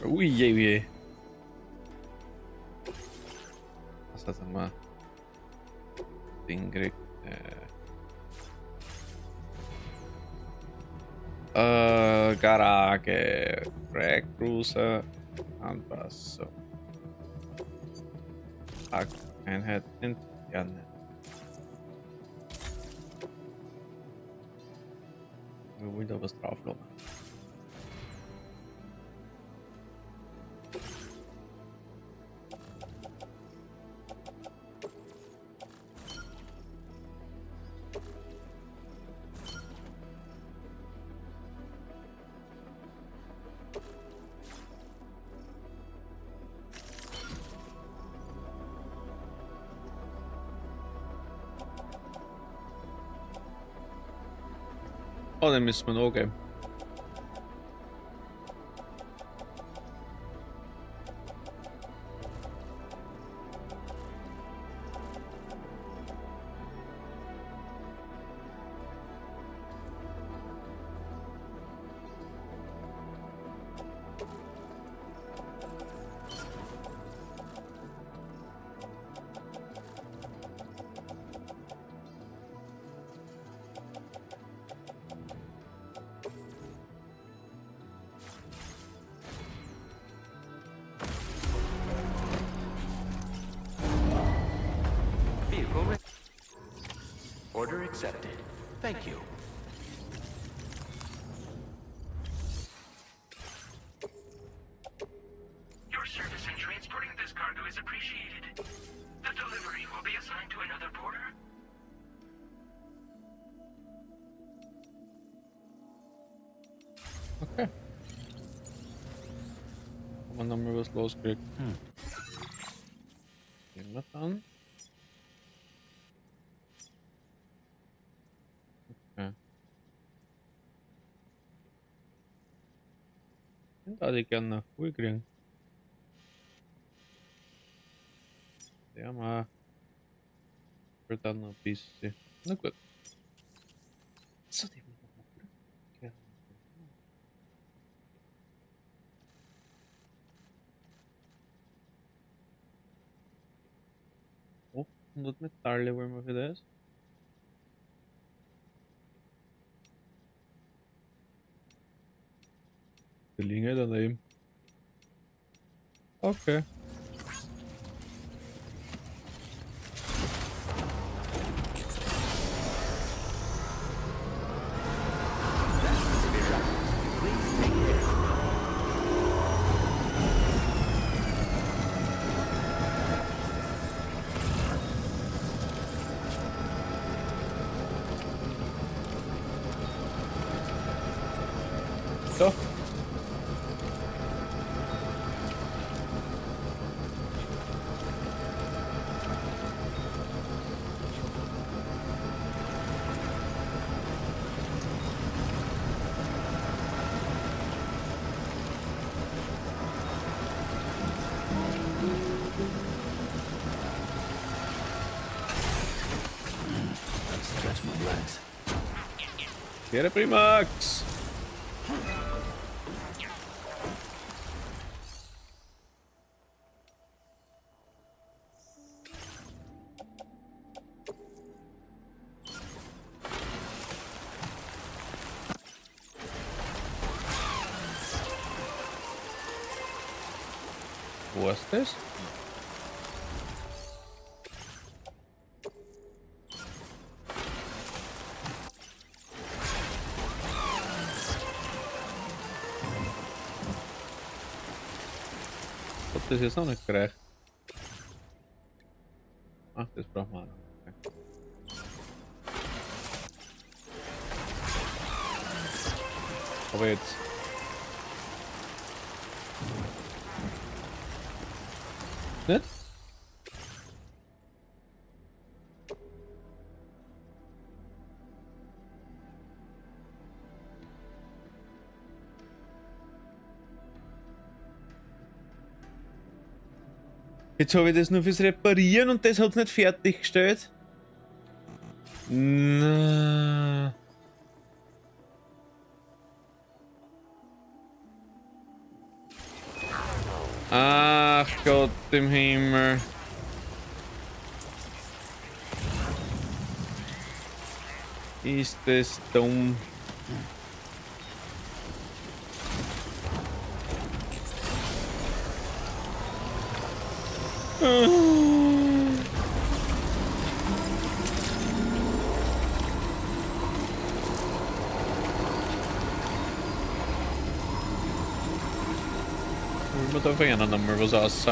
Ui, je, je. Was hat er mal? Ding gekriegt. Garage, Drag Cruiser, Anpassung. Einheit entfernen. Wir wollen da was draufladen. Oh, den müssen wir noch geben. Vehicle ready. Order accepted. Thank you. Your service in transporting this cargo is appreciated. The delivery will be assigned to another porter. Okay. Haben wir nochmal was losgekriegt. Gehen wir dann. Okay. Den da ich gerne nach Ruhe kriegen. Der mal. Für dann noch ein bisschen. Na gut. So, die wollen wir noch gerne. Oh, 100 Metalle wollen wir für das. Die liegen daneben. Okay. So. Stretch my legs. Quiere Primax. Wo ist das? Hat das jetzt noch nicht gereicht? Ach, das brauchen wir auch noch. Okay. Aber jetzt. Nicht? Jetzt habe ich das nur fürs Reparieren und das hat es nicht fertiggestellt. Na. Ach Gott im Himmel. Ist das dumm. Wir da vorne nochmal was raus.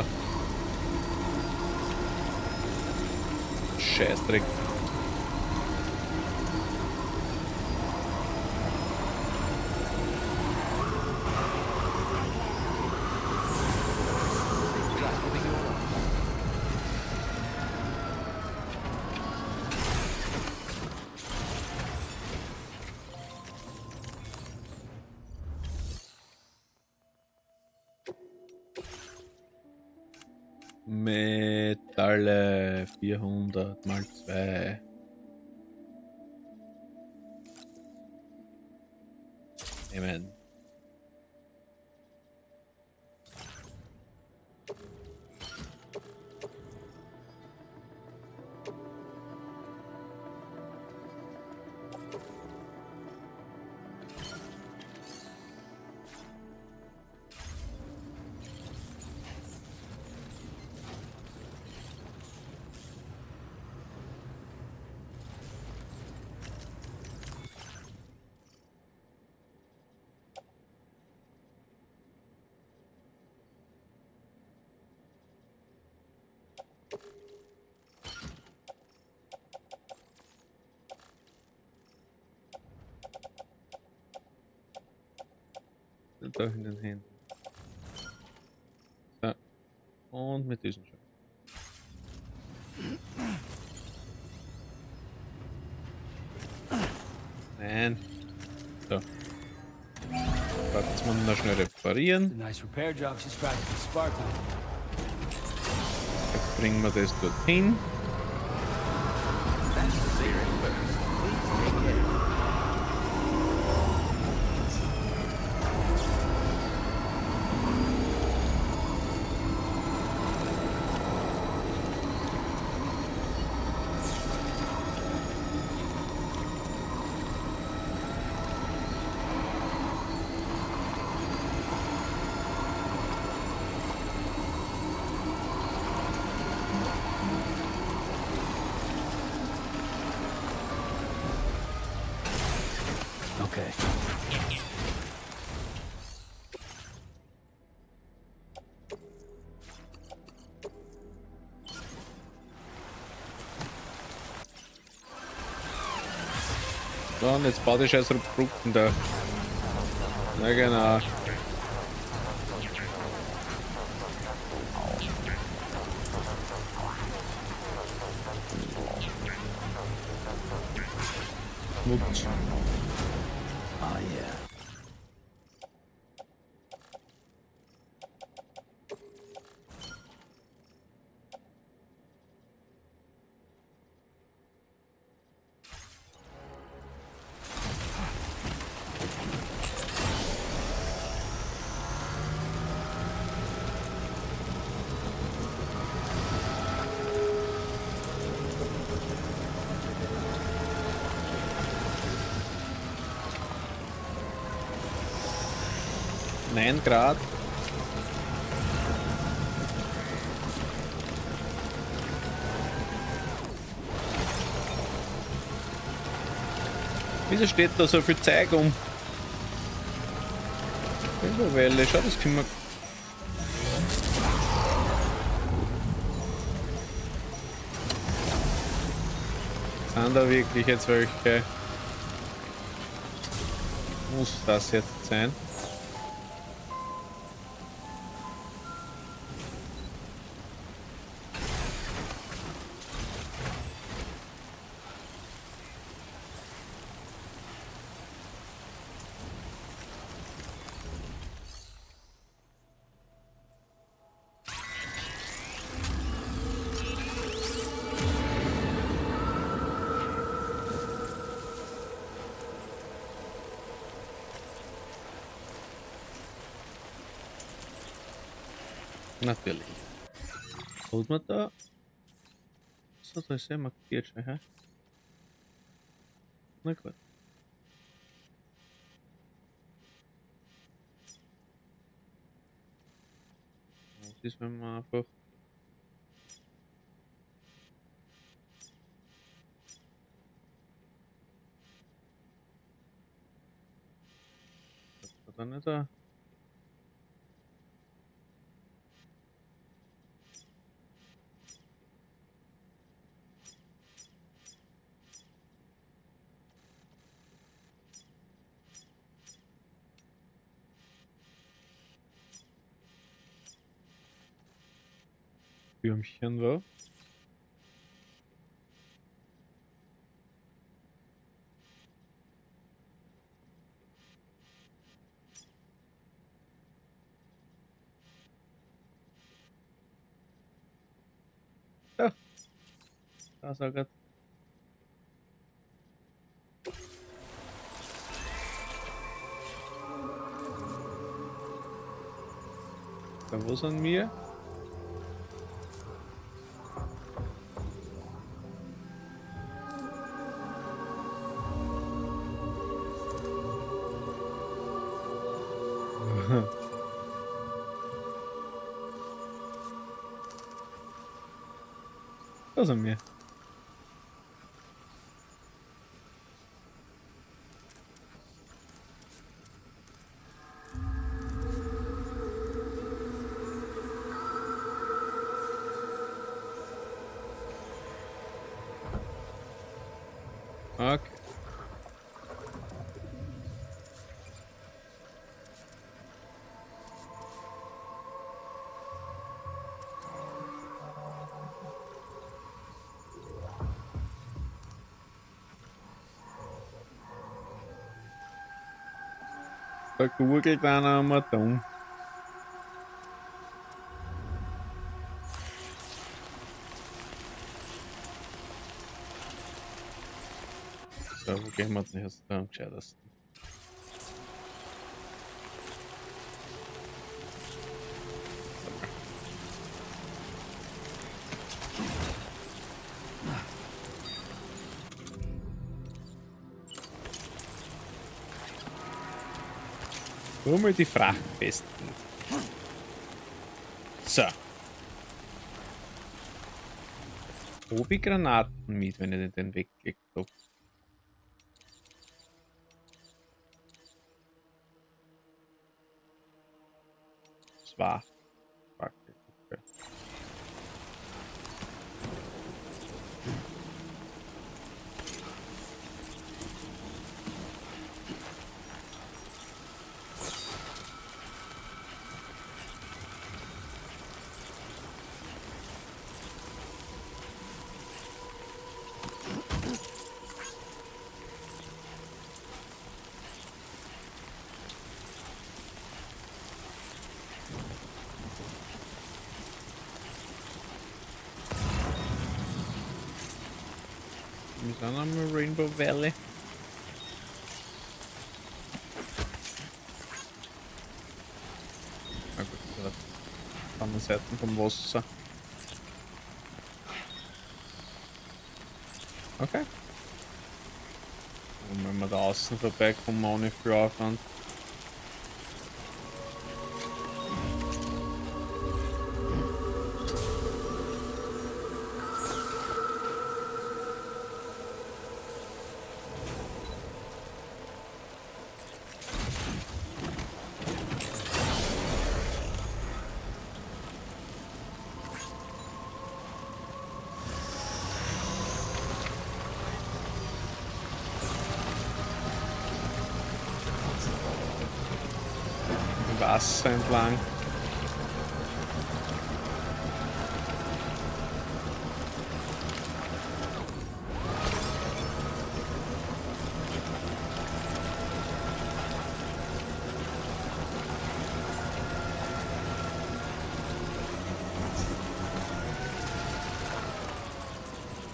Scheißdreck. Metalle 400 mal 2. Amen. Da hinten hin. So. Und mit diesem schon. Nein. So. Jetzt muss man noch schnell reparieren. Jetzt bringen wir das dorthin. Okay. So, und jetzt baut die scheiß Brücken da. Na genau. Schmutz. Ah, yeah. Nein Grad. Wieso steht da so viel Zeug um? Welle, schau, das können wir. Sind da wirklich jetzt welche? Muss das jetzt sein? Natürlich. Holt man da? So, da ist ja markiert schon, hä? Na gut. Das ist, wenn man einfach da nicht da. Türmchen da. Ja, da sagt da wo sind wir? Da sind wir. Okay. Da googelt einer einmal dumm. So, wo gehen wir denn jetzt da am gescheitesten? Nur mal die Fracht festen. So. Hab ich Granaten mit, wenn ich den weggelegt habe? Zwei. Praktisch. Okay. Wir sind am Rainbow Valley. Na gut, das ist auf der anderen Seite vom Wasser. Okay. Und wenn wir da außen vorbeikommen ohne viel Aufwand. Wasser entlang.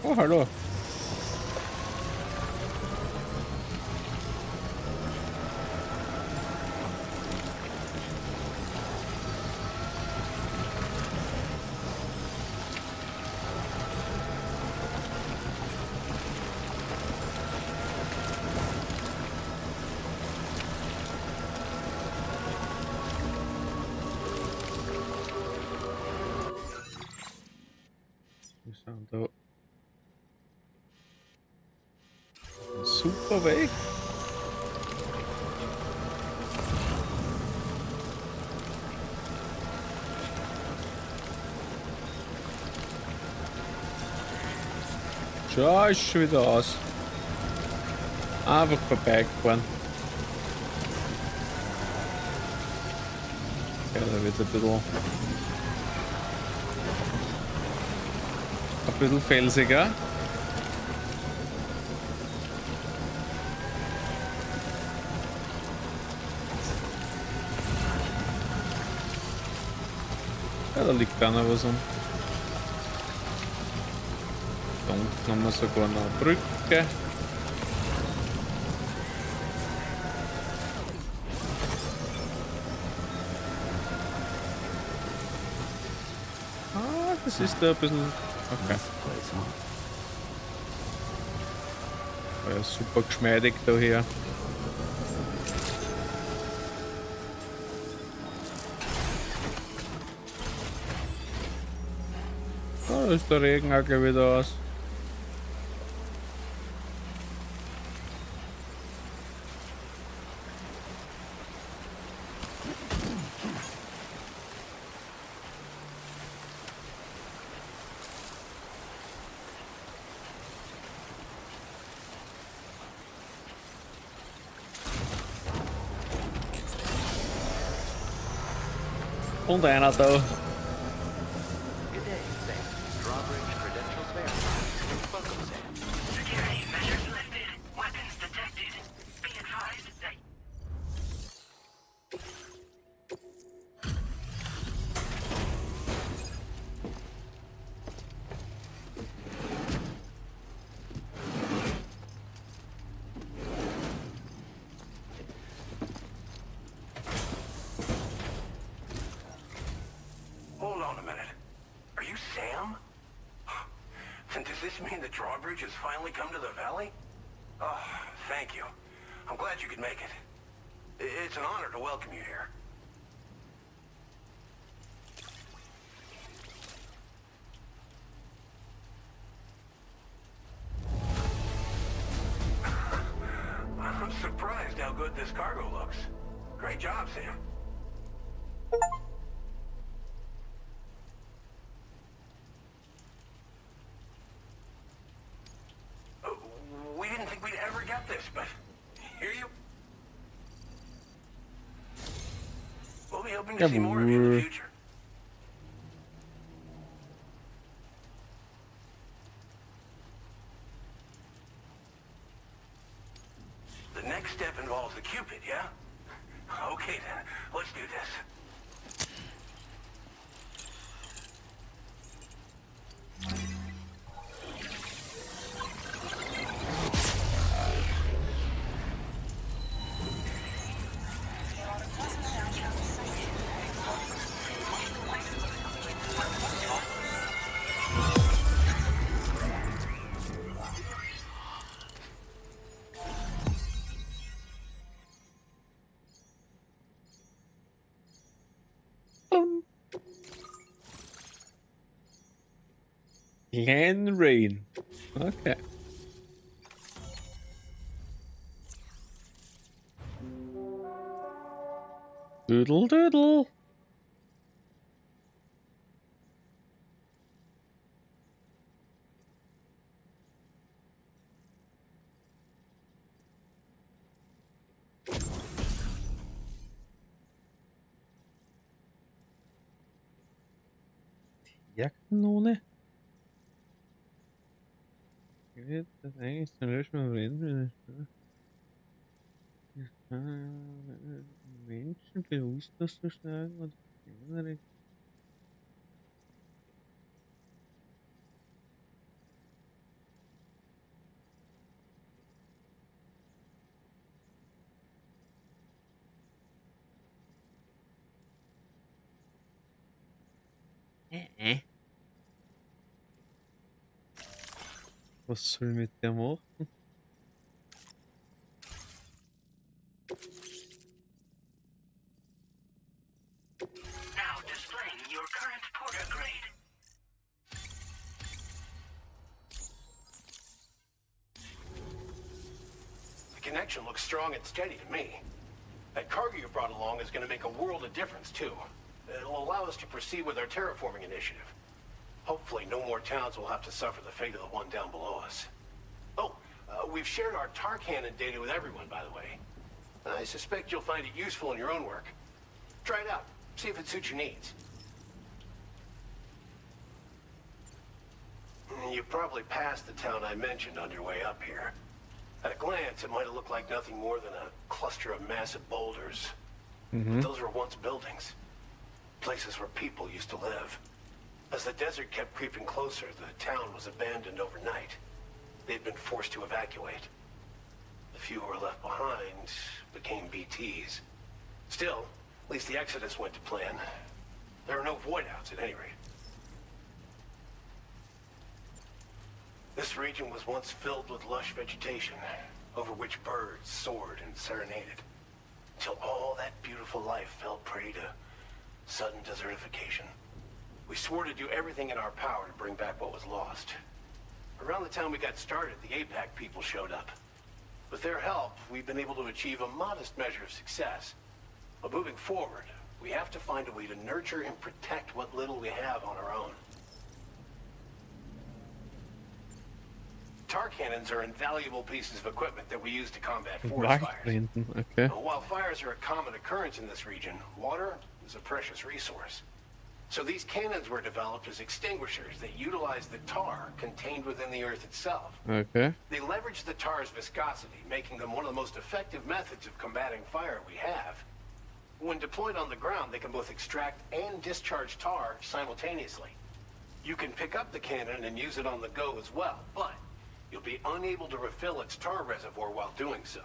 Oh, hallo. super weg. Schau, ist schon wieder aus. Einfach vorbeigefahren. Ja, da wird es ein bisschen felsiger. Ja, da liegt da noch was um. Da unten haben wir sogar noch eine Brücke. Ah, das ist da ein bisschen... Okay. War ja super geschmeidig daher. Da ist der Regen auch gleich wieder aus. Und einer da. Good day, Sam. Drawbridge credentials verified. Welcome, Sam. Security measures lifted. Weapons detected. Be advised that... Hold on a minute. Are you Sam? Then does this mean the drawbridge has finally come to the valley? Oh, thank you. I'm glad you could make it. It's an honor to welcome you here. I'm surprised how good this cargo looks. Great job, Sam. We didn't think we'd ever get this, but here you... We'll be hoping to see more of you in the future. The next step involves the Cupid, yeah? Okay then, let's do this. Clan Rain. Okay. Doodle doodle. Jagdkanone? Wird das eigentlich zum Löschen von Bränden? Menschen bewusst auszuschlagen oder andere? Was soll ich mit der machen? Now displaying your current porter grade. protection looks strong and steady to me. That cargo you brought along is going to make a world of difference, too. It'll allow us to proceed with our terraforming initiative. Hopefully, no more towns will have to suffer the fate of the one down below us. Oh, we've shared our tar cannon data with everyone, by the way. I suspect you'll find it useful in your own work. Try it out. See if it suits your needs. You probably passed the town I mentioned on your way up here. At a glance, it might have looked like nothing more than a cluster of massive boulders. But those were once buildings. Places where people used to live. As the desert kept creeping closer, the town was abandoned overnight. They'd been forced to evacuate. The few who were left behind became BTs. Still, at least the exodus went to plan. There are no void-outs at any rate. This region was once filled with lush vegetation, over which birds soared and serenaded, until all that beautiful life fell prey to sudden desertification. We swore to do everything in our power to bring back what was lost. Around the time we got started, the APAC people showed up. With their help, we've been able to achieve a modest measure of success. But moving forward, we have to find a way to nurture and protect what little we have on our own. Tar cannons are invaluable pieces of equipment that we use to combat forest fires. Okay. While fires are a common occurrence in this region, water is a precious resource. So these cannons were developed as extinguishers that utilize the tar contained within the earth itself. Okay. They leverage the tar's viscosity, making them one of the most effective methods of combating fire we have. When deployed on the ground, they can both extract and discharge tar simultaneously. You can pick up the cannon and use it on the go as well, but you'll be unable to refill its tar reservoir while doing so.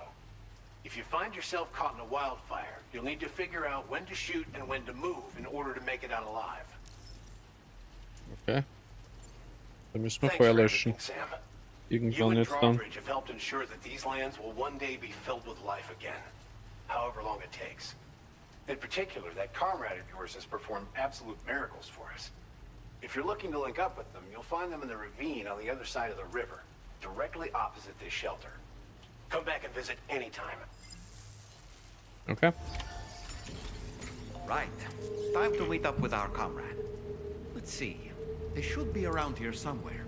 If you find yourself caught in a wildfire, you'll need to figure out when to shoot and when to move in order to make it out alive. Okay. Da müssen wir Thanks Feuer for löschen. everything, Sam. Irgendwann You and jetzt dann. Drawbridge have helped ensure that these lands will one day be filled with life again, however long it takes. In particular, that comrade of yours has performed absolute miracles for us. If you're looking to link up with them, you'll find them in the ravine on the other side of the river, directly opposite this shelter. Come back and visit anytime. Okay. Right. Time to meet up with our comrade. Let's see. They should be around here somewhere.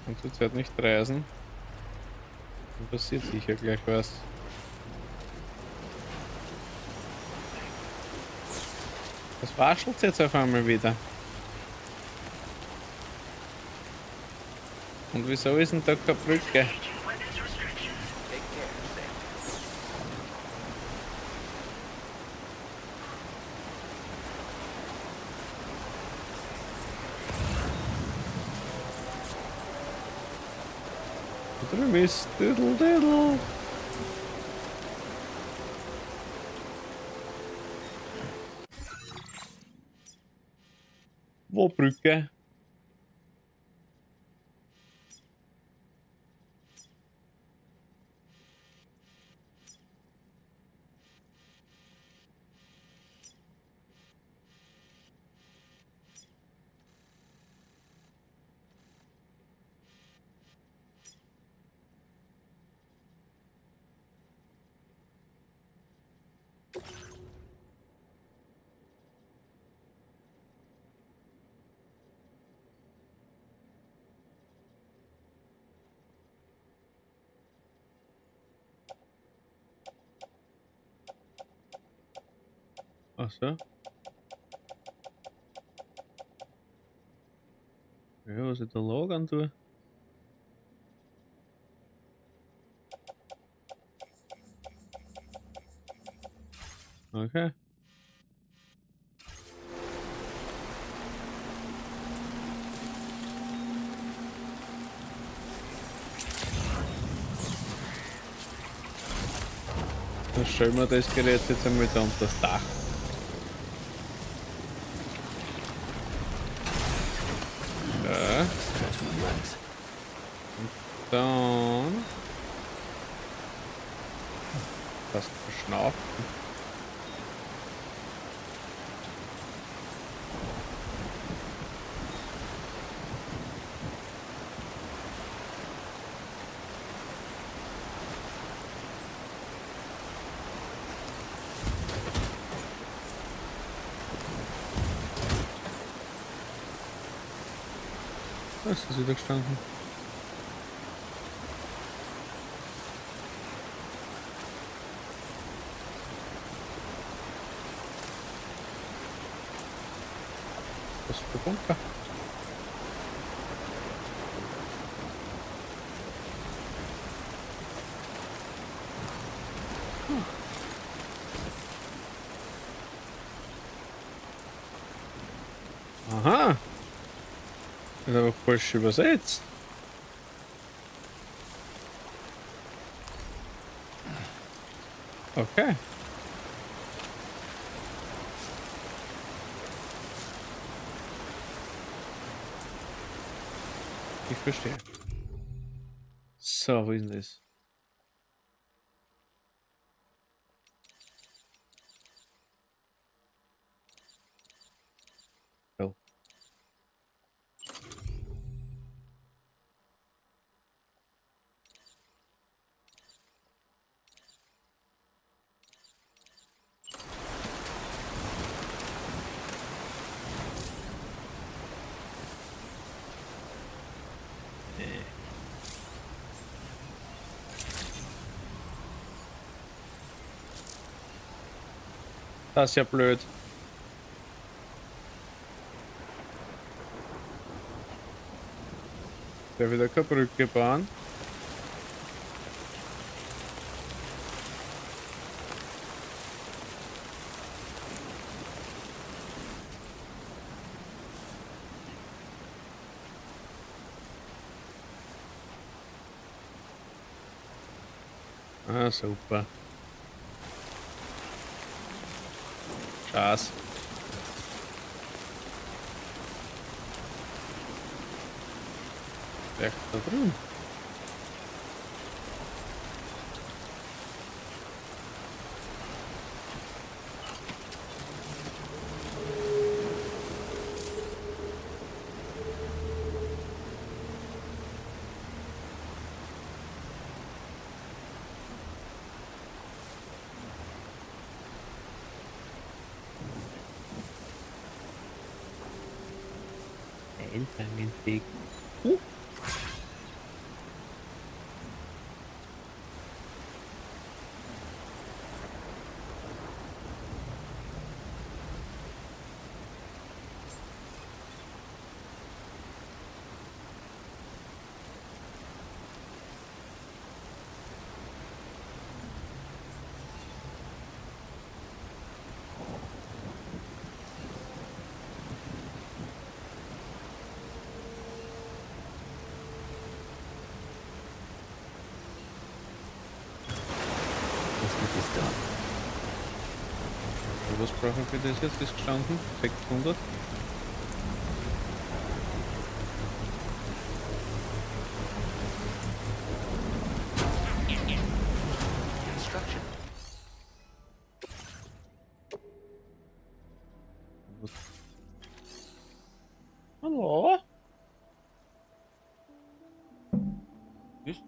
Und zurzeit nicht reisen. Dann passiert sicher gleich was. Was raschelt's jetzt auf einmal wieder? Und wieso ist denn da keine Brücke? Da drüben ist Diddle Diddle. Wo Brücke? Ach so. Ja, was ich da lagern tue. Okay. Dann stellen wir das Gerät jetzt einmal da unter das Dach. Ja. Und dann... Fast verschnaufen. Da ist es wieder gestanden. Was für Bunker? Aha. Das ist aber falsch übersetzt. Okay. Ich verstehe. So, wo ist denn das? Oh. Das ist ja blöd. Der wieder keine Brücke bauen. Ah, super. Krass. Echt da drüben. Entrangenweg. Was brauchen wir das jetzt? Ist gestanden? 600? Construction. Hallo? Ist?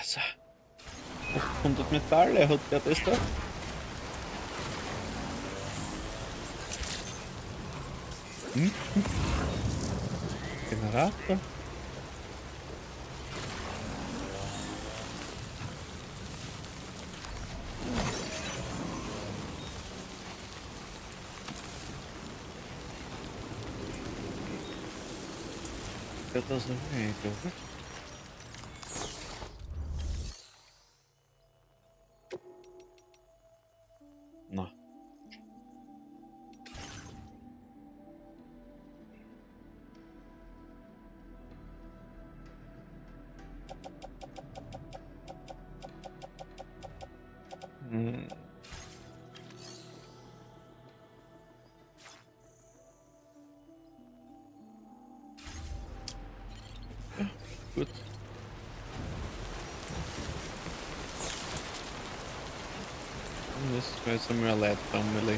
Så. Puntos metal, lejos de esto. Generator. That doesn't make it. No. Good. This is some roulette family.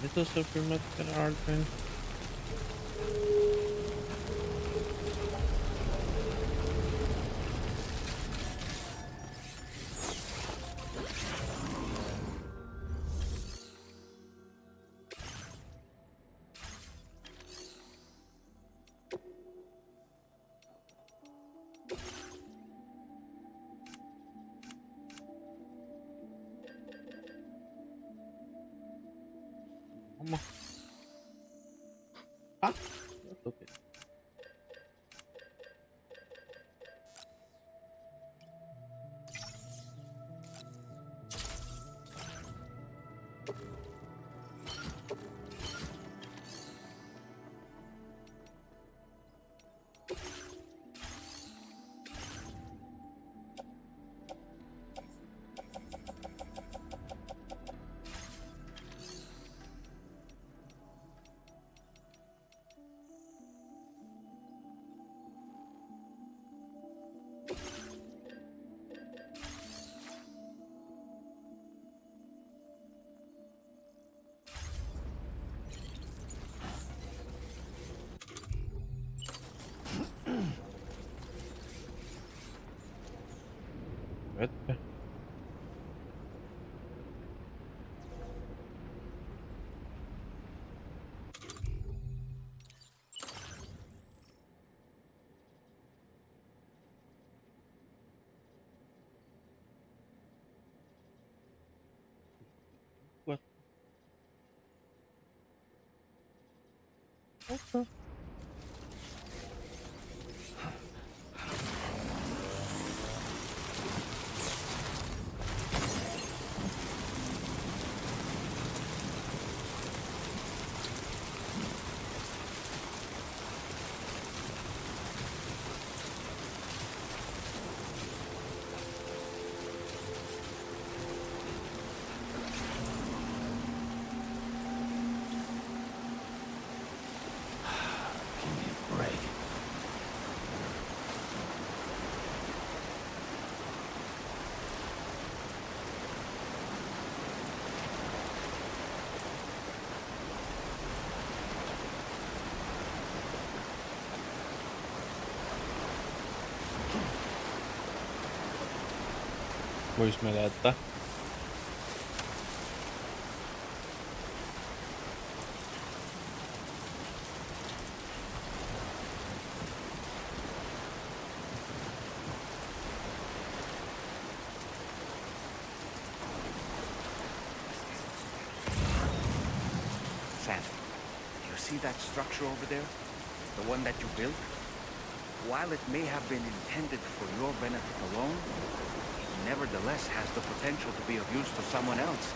It was a pretty much an art thing. Ah, that's okay. What? What? Okay. Vois me laittaa. Sam, You see that structure over there? The one that you built? While it may have been intended for your benefit alone, it nevertheless has the potential to be of use to someone else.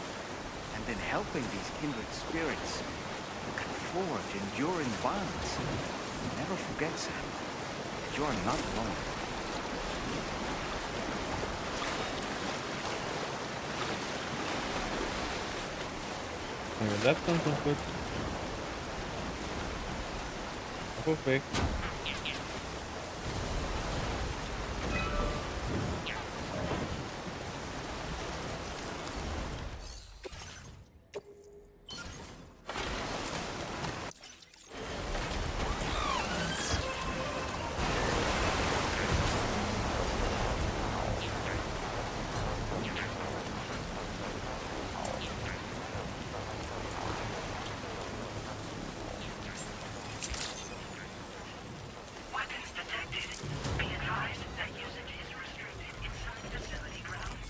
And in helping these kindred spirits, you can forge enduring bonds. Never forget, Sam, that you are not alone. Well, that sounds good. Perfect. Weapons detected. Be advised that usage is restricted inside facility grounds.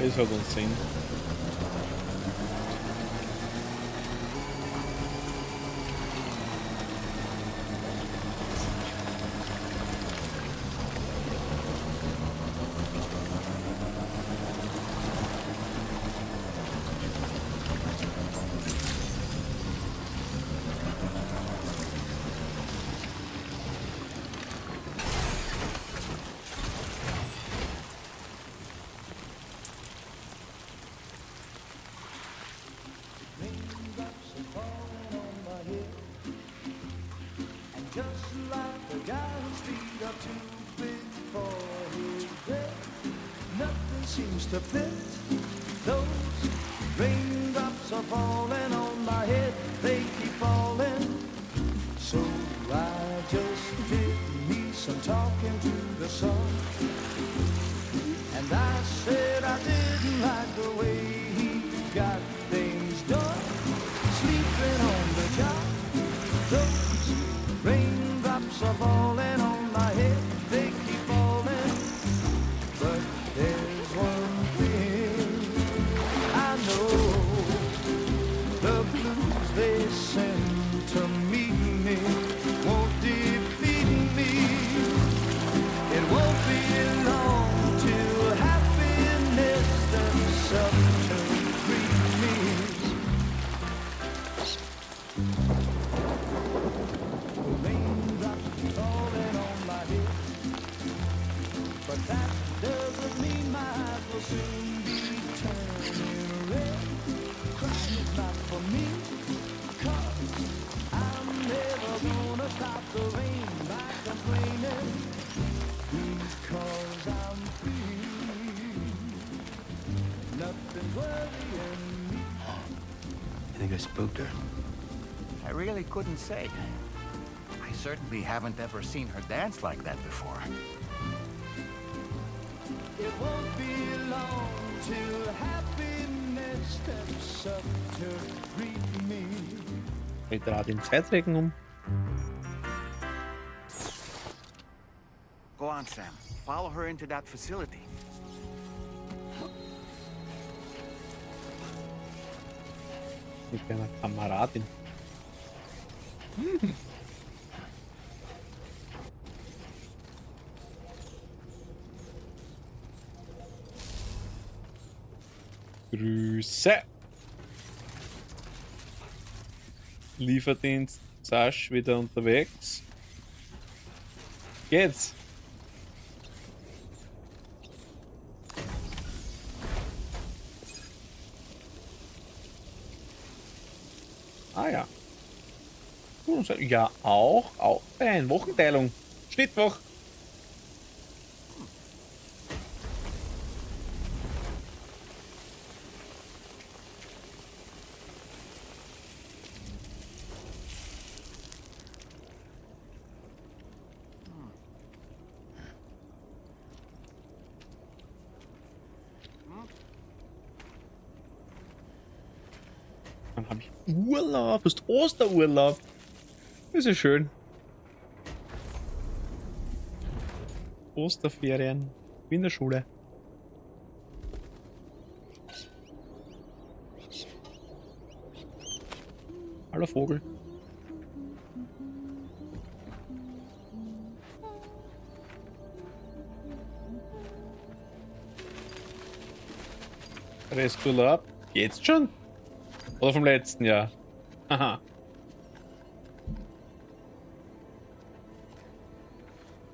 Is hold on scene. Just like the guy whose feet are too big for his bed, nothing seems to fit. Those raindrops are falling on my head, they keep falling. So I just did me some talking to the sun, and I said I didn't like the way he got things done, sleeping on the job. Those raindrops are falling on my head, they keep falling. But there's one thing I know, the blues they send to meet me won't defeat me. It won't be long till happiness themselves to greet me. But that doesn't mean my eyes will soon be turning red. Crying is not for me, 'cause I'm never gonna stop the rain by complaining, because I'm free. Nothing's worrying me. You think I spooked her? I really couldn't say. I certainly haven't ever seen her dance like that before. It won't be long till happiness steps up to greet me. Ich drehe den Zeitregen um. Go on, Sam. Follow her into that facility. Mit einer Kameradin. Grüße! Lieferdienst Sasch wieder unterwegs. Geht's? Ah ja. Ja, auch ein Wochenteilung. Schnittwoch. Dann habe ich Urlaub. Ist Osterurlaub. Ist ja schön. Osterferien. Wie in der Schule. Hallo Vogel. Resturlaub. Jetzt schon? Oder vom letzten Jahr? Haha.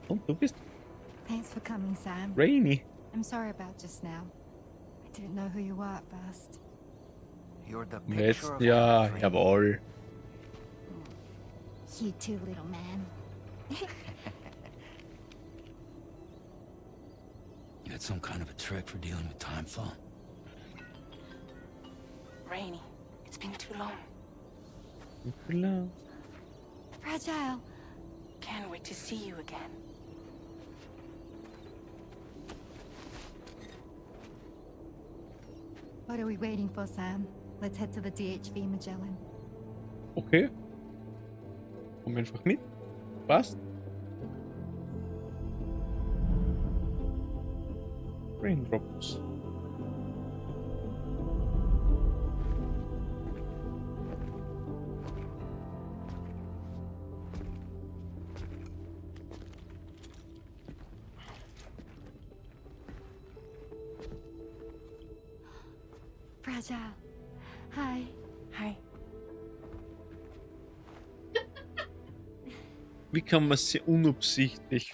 Und du bist Thanks for coming, Sam. Rainy. I'm sorry about just now. I didn't know who you were at first. You're the Im picture letzten of Jahr, health, jawohl. You too, little man. You had some kind of a trick for dealing with timefall? Rainy, it's been too long. Hello. Fragile. Can't wait to see you again. What are we waiting for, Sam? Let's head to the DHV Magellan. Okay. Komm einfach mit. Passt. Raindrops. Fragile. Hi. Hi. Wie kann man sie unabsichtlich?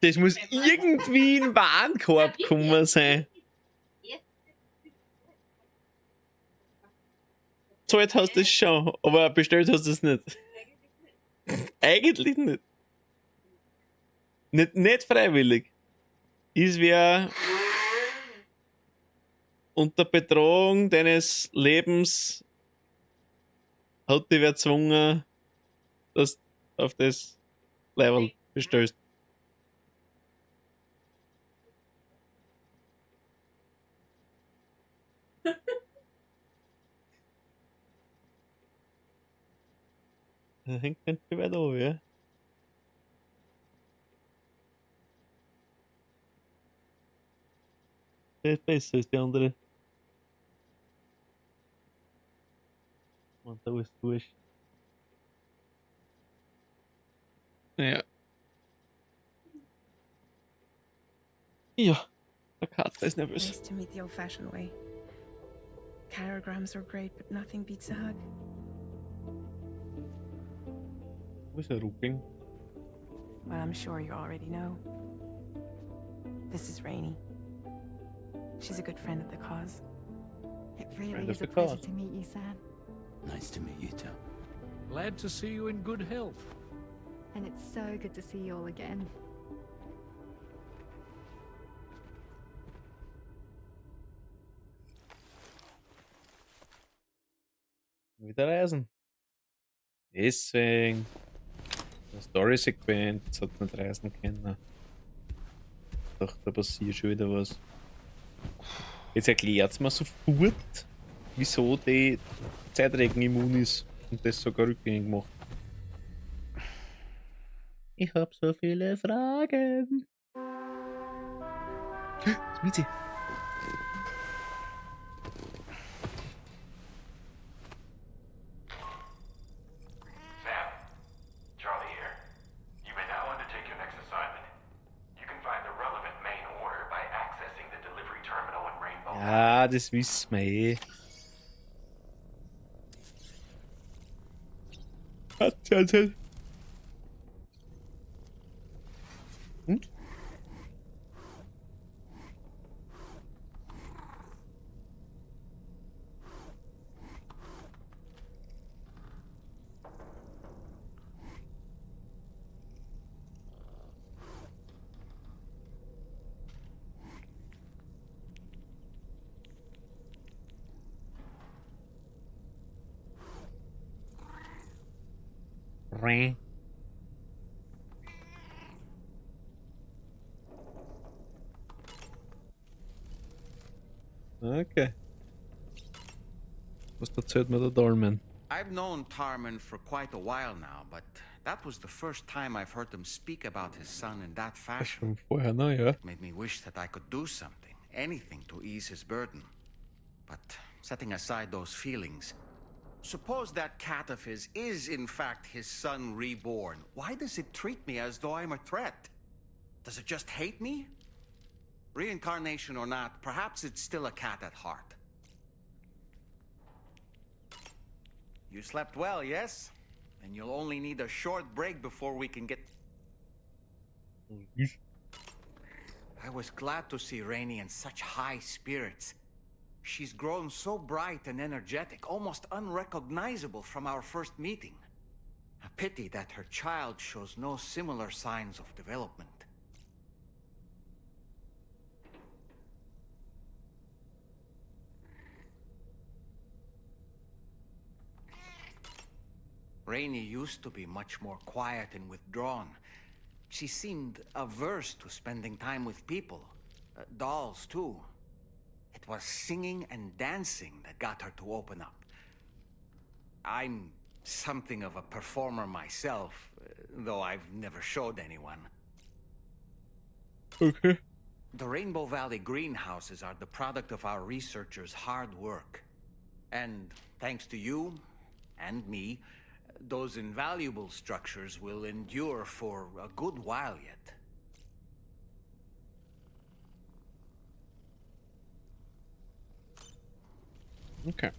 Das muss irgendwie in den Warenkorb gekommen sein. Zahlt hast du es schon, aber bestellt hast du es nicht. Eigentlich nicht. Nicht freiwillig. Ist wer unter Bedrohung deines Lebens hat dich wer gezwungen, dass du auf das Level bestellst. Da hängt ein bisschen weit oben, ja. Der ist besser als die andere. Und da ist wurscht. Ja. Ja, der Kater ist nervös. Nice to meet the old-fashioned way. Carograms are great, but nothing beats a hug. Wo ist der Ruckling? Well, I'm sure you already know. This is Rainy. She's a good friend of the cause. It really Friend of is a the pleasure cause. to meet you, Sam. Nice to meet you too. Glad to see you in good health. And it's so good to see you all again. Wieder reisen. Deswegen. Eine Story-Sequenz hat nicht reisen können. Ich dachte, da passiert schon wieder was. Jetzt erklärt mir sofort, wieso die Zeitregen immun ist und das sogar rückgängig macht. Ich hab so viele Fragen. Das mit sie. Sam, Charlie here. You may now undertake your next assignment. Ja, das wissen wir eh. Erzähl. Und? Räh. Okay. Was erzählt mir der Dolmen? I've known Tarman for quite a while now, but that was the first time I've heard him speak about his son in that fashion. Schon vorher, ne? Ja. It made me wish that I could do something, anything to ease his burden. But setting aside those feelings, suppose that cat of his is in fact his son reborn. Why does it treat me as though I'm a threat? Does it just hate me? Reincarnation or not, perhaps it's still a cat at heart. You slept well, yes? And you'll only need a short break before we can get... I was glad to see Rainey in such high spirits. She's grown so bright and energetic, almost unrecognizable from our first meeting. A pity that her child shows no similar signs of development. Rainey used to be much more quiet and withdrawn. She seemed averse to spending time with people. Dolls, too. It was singing and dancing that got her to open up. I'm something of a performer myself, though I've never showed anyone. Okay. The Rainbow Valley greenhouses are the product of our researchers' hard work. And thanks to you and me, those invaluable structures will endure for a good while yet. Okay.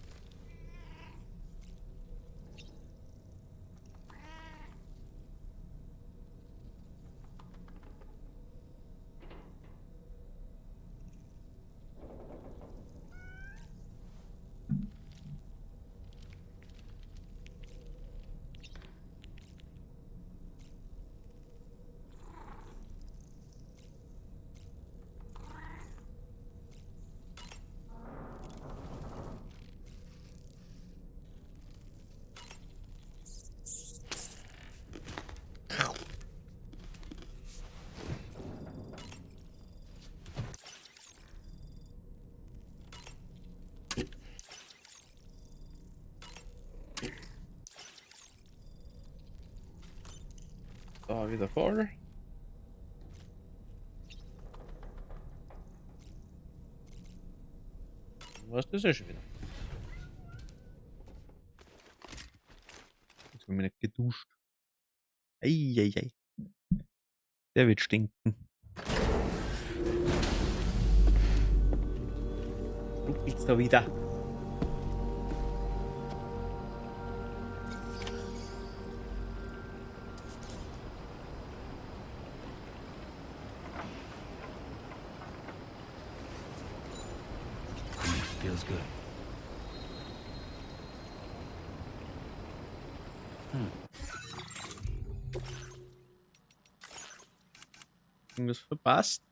Da wieder voll. Was ist das schon wieder? Jetzt haben wir nicht geduscht. Eieiei. Der wird stinken. Du bist da wieder. Feels good. Irgendwas verpasst?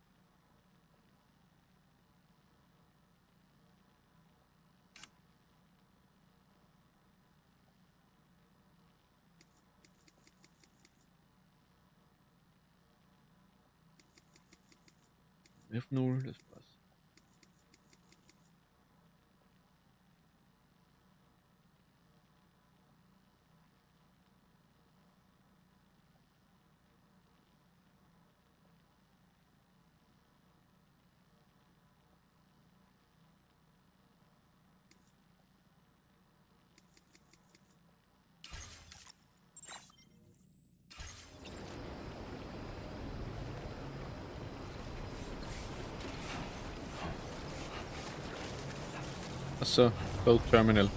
F0, das passt. Achso, Boat Terminal.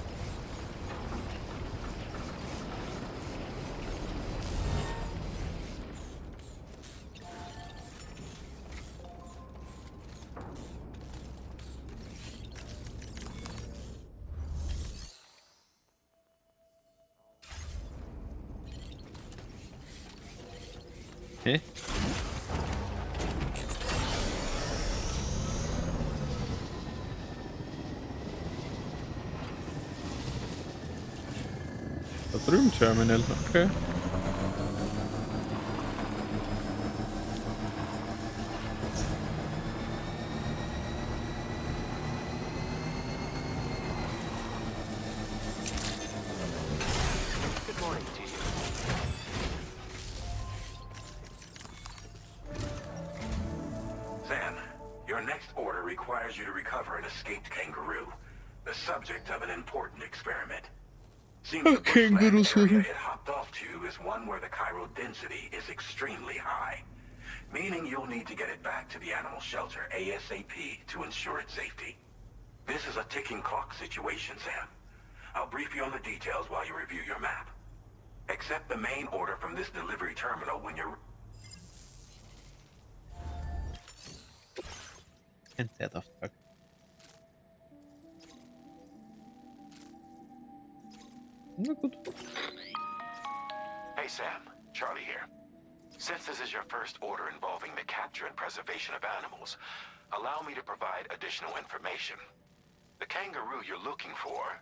Hä? Da drüben Terminal, okay. Good morning to you. Sam, your next order requires you to recover an escaped kangaroo, the subject of an important experiment. Seems the bushland area it hopped off to is one where the chiral density is extremely high, meaning you'll need to get it back to the animal shelter ASAP to ensure its safety. This is a ticking clock situation, Sam. I'll brief you on the details while you review your map. Accept the main order from this delivery terminal when you're... And that Auftrag. Na gut. Hey Sam, Charlie here. Since this is your first order involving the capture and preservation of animals, allow me to provide additional information. The kangaroo you're looking for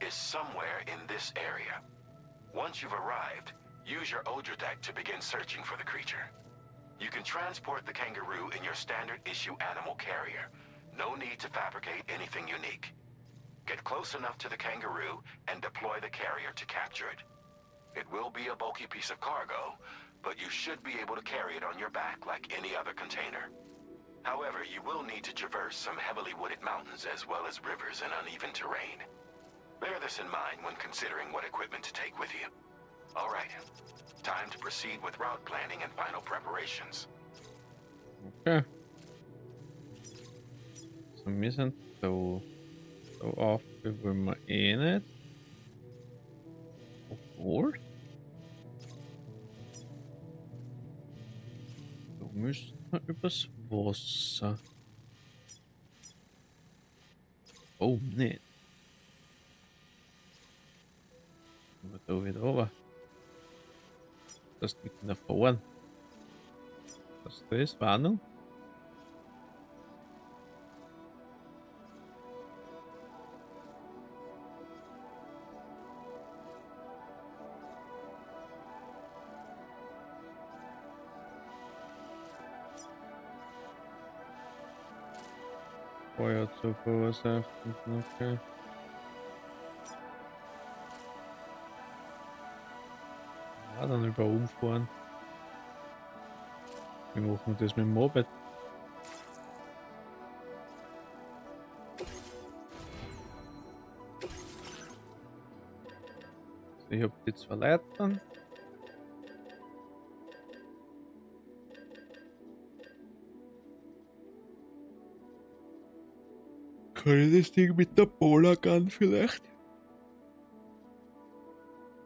is somewhere in this area. Once you've arrived, use your Odradek to begin searching for the creature. You can transport the kangaroo in your standard issue animal carrier. No need to fabricate anything unique. Get close enough to the kangaroo and deploy the carrier to capture it. It will be a bulky piece of cargo, but you should be able to carry it on your back like any other container. However, you will need to traverse some heavily wooded mountains as well as rivers and uneven terrain. Bear this in mind when considering what equipment to take with you. All right, time to proceed with route planning and final preparations. Okay. Så vi sind da aufgewärmt wir eh nicht. Obwohl. Da müssten wir übers Wasser. Oh, nicht. Aber da wieder runter. Das liegt nach vorn. Was ist das? Warnung? Feuer zu verursachen, okay. Ja, dann über umfahren. Wie machen wir das mit dem Moped? So, ich habe die 2 Leitern. Kann ich das Ding mit der Polargun vielleicht?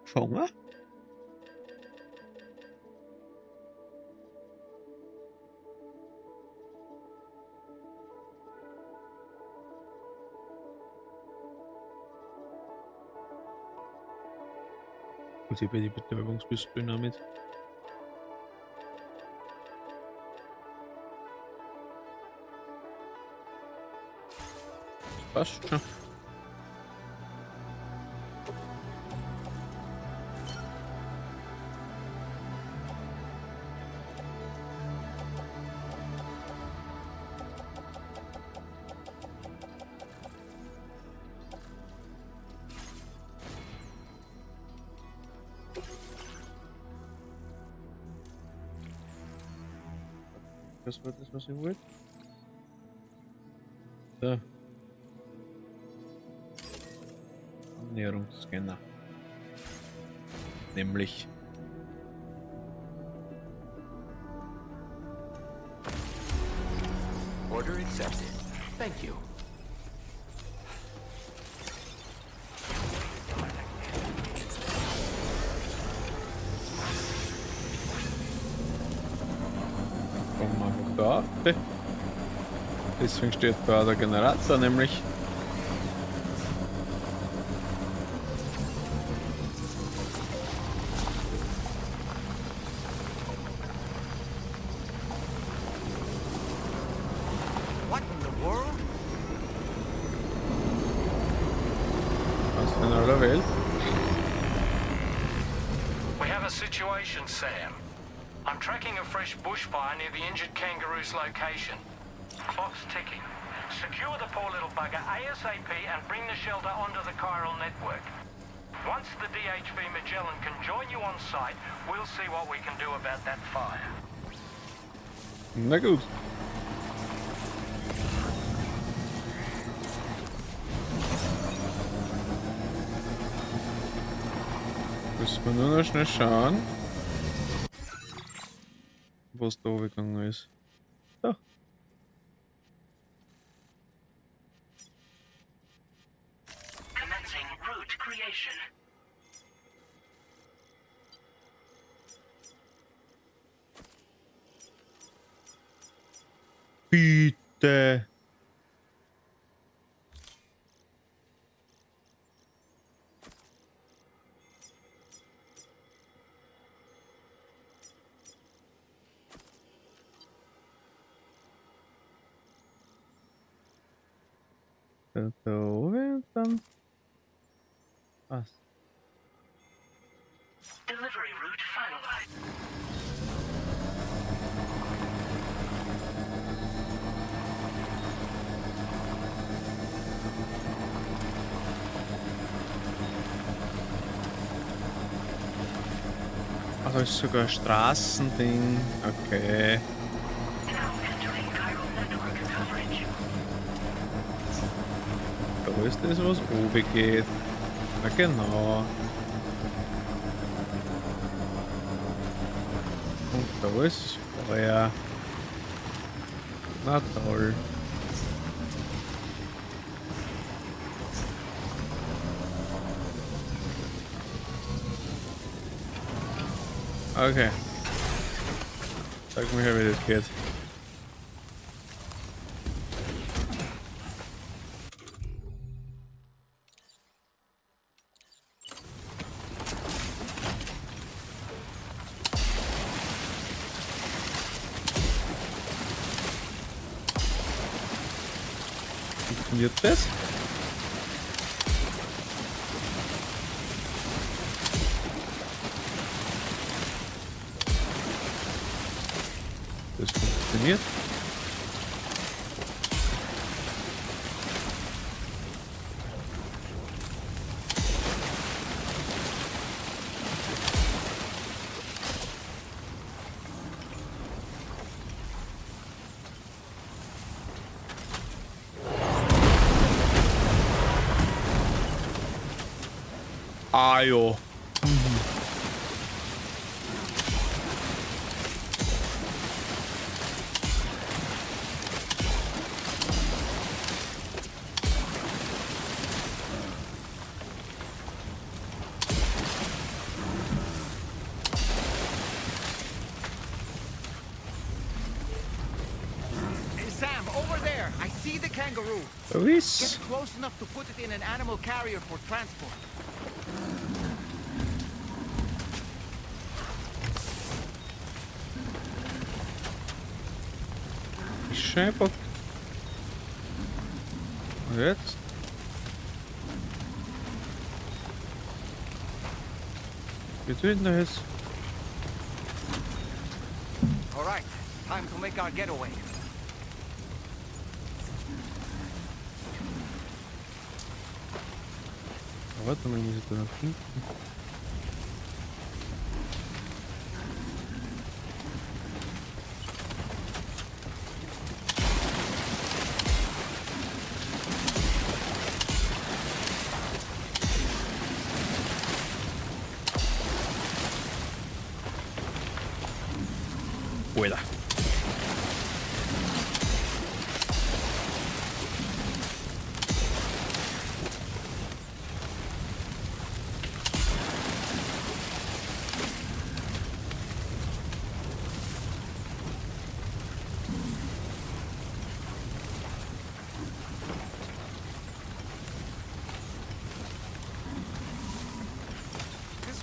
Schauen wir. Und ich bei die Betäubungspistole damit. Passt schon. Das war das, was ich wollte. So. Annäherungsscanner. Nämlich. Order accepted. Thank you. Kommen wir einfach da. Deswegen steht da der Generator nämlich. What in the world? Was in aller Welt? We have a situation, Sam. I'm tracking a fresh bushfire near the injured kangaroo's location. Clock's ticking. Secure the poor little bugger ASAP and bring the shelter onto the chiral network. Once the DHV Magellan can join you on site, we'll see what we can do about that fire. Na gut. Müssen wir nur noch schnell schauen, was da gegangen ist. Da. Commencing route creation. Bitte. Da oben dann. Was? Delivery route finalized. Also ist sogar ein Straßending. Okay. Now entering chiral network coverage. Da ist das, was oben geht. Na genau. Und da ist Feuer. Na toll. Okay. Sag mir her, wie das geht. Funktioniert das? Das funktioniert. Ah, jo. Hey, Sam, over there. I see the kangaroo. Luis. Get close enough to put it in an animal carrier for transport. Scheinbar. Und jetzt? Wie tut denn das? All right, time to make our getaway. Warte mal, muss ich da noch hinten? Vuela.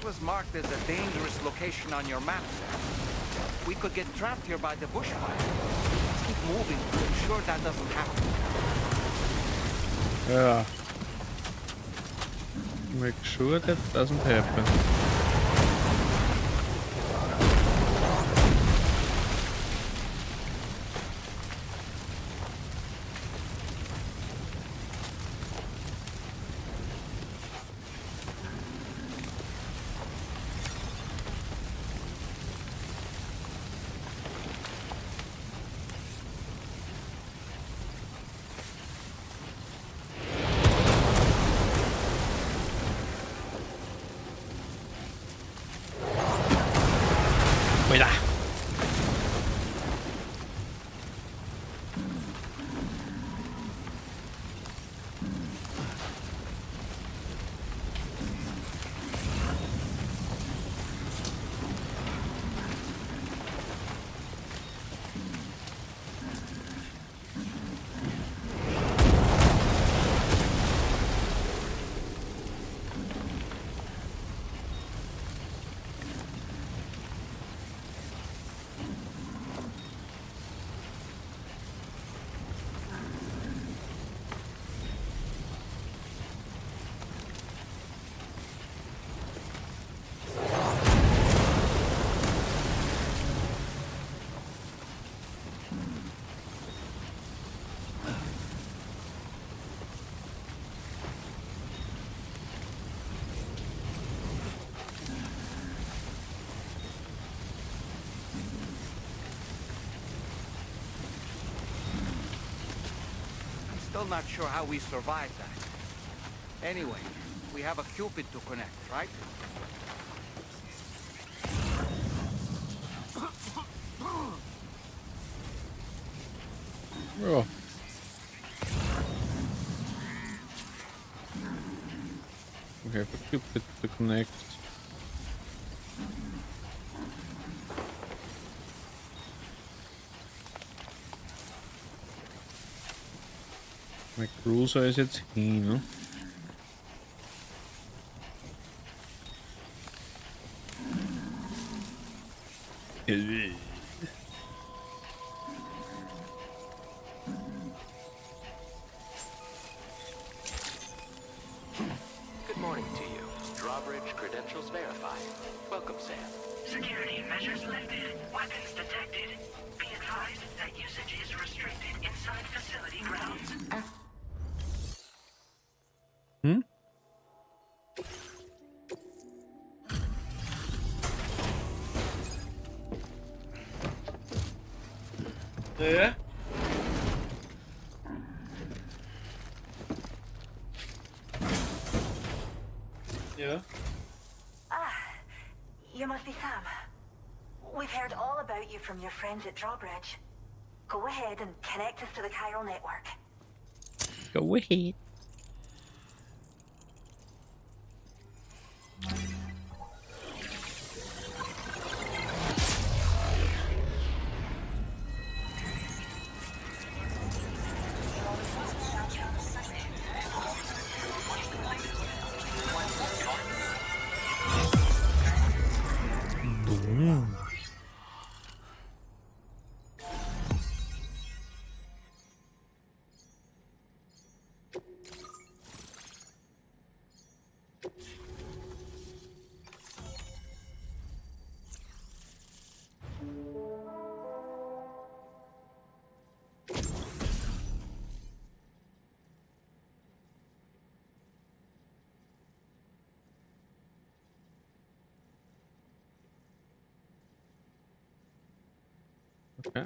was marked as a dangerous location on your map, sir. We could get trapped here by the bushfire. Let's keep moving to ensure that doesn't happen. Yeah. Make sure that doesn't happen. Cuidado. Still not sure how we survived that. Anyway, we have a Cupid to connect, right? Oh. We have a Cupid to connect. Mein Cruiser ist jetzt hin, ne? Good morning to you. Drawbridge credentials verified. Welcome, Sam. Security measures lifted. Weapons detected. Be advised that usage is restricted inside facility grounds. Hmm? Yeah. Yeah. You must be Sam. We've heard all about you from your friends at Drawbridge. Go ahead and connect us to the chiral network. Go ahead. Okay.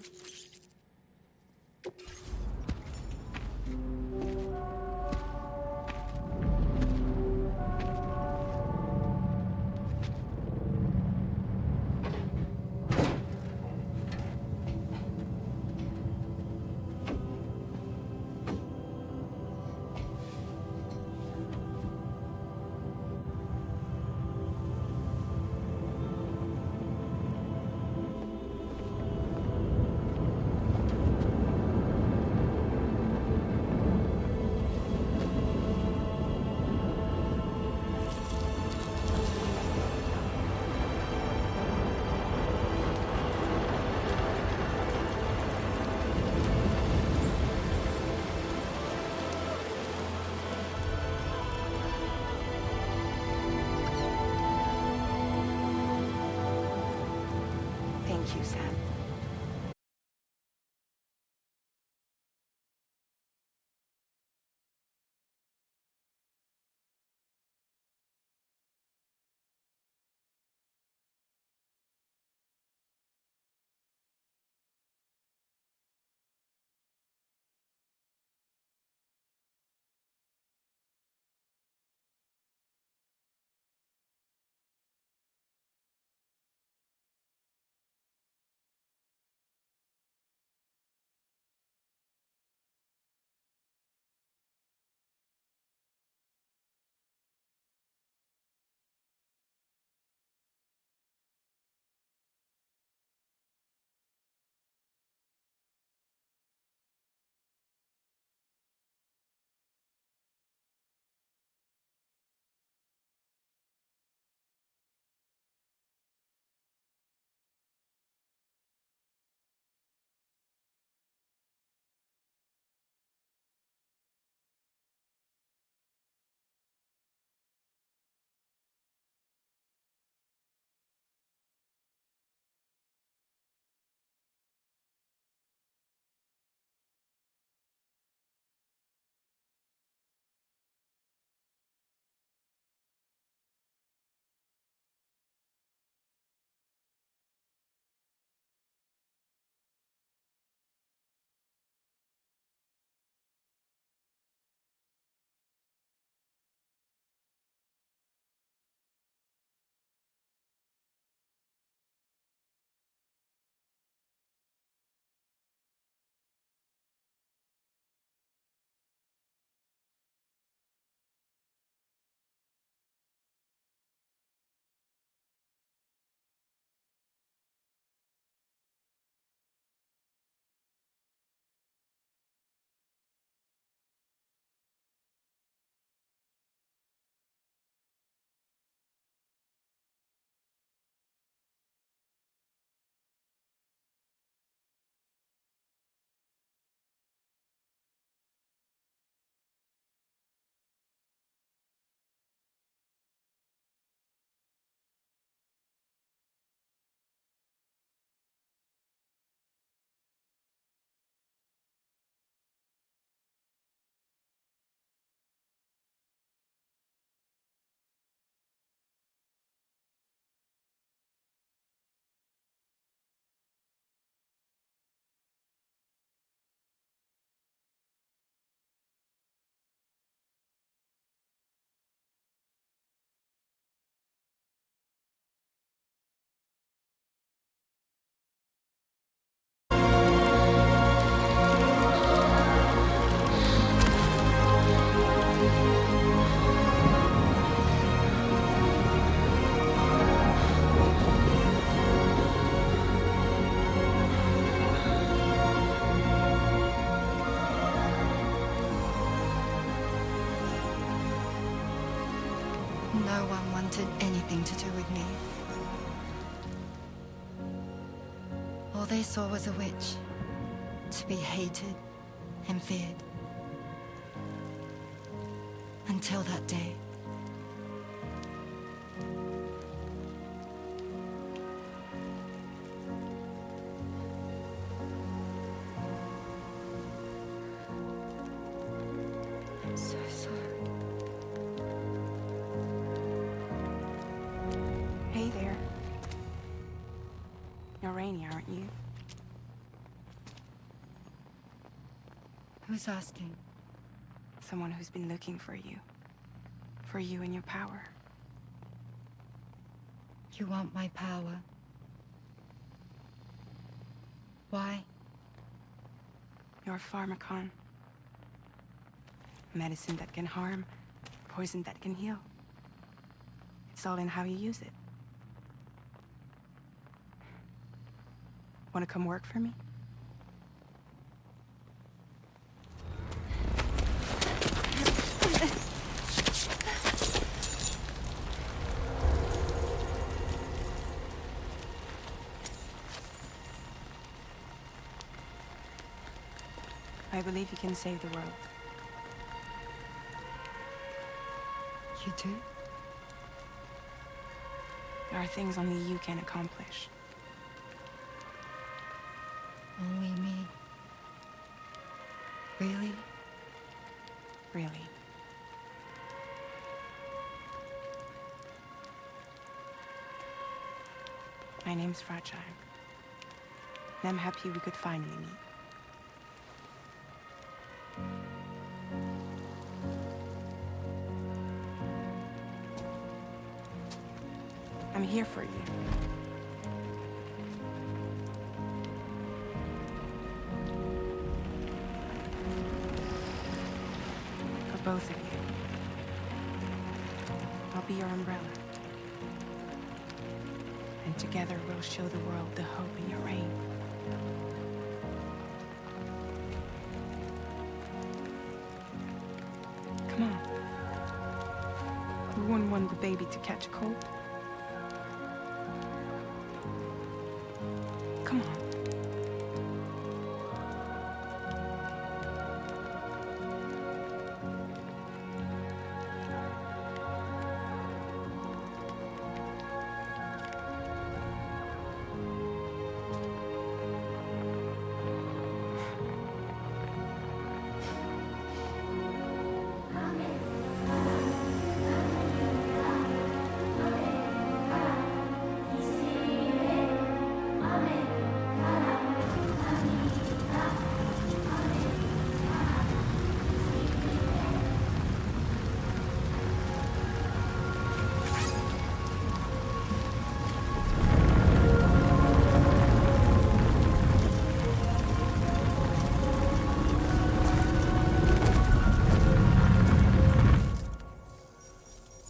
no one wanted anything to do with me. All they saw was a witch, to be hated and feared. Until that day. I'm so sorry. Hey there. You're Rainey, aren't you? Who's asking? Someone who's been looking for you. For you and your power. You want my power? Why? You're a pharmacon. Medicine that can harm, poison that can heal. It's all in how you use it. Want to come work for me? I believe you can save the world. You do? There are things only you can accomplish. Only me. Really? Really. My name's Fragile. And I'm happy we could finally meet. I'm here for you. For both of you. I'll be your umbrella. And together we'll show the world the hope in your reign. Come on. We wouldn't want the baby to catch a cold. Come on.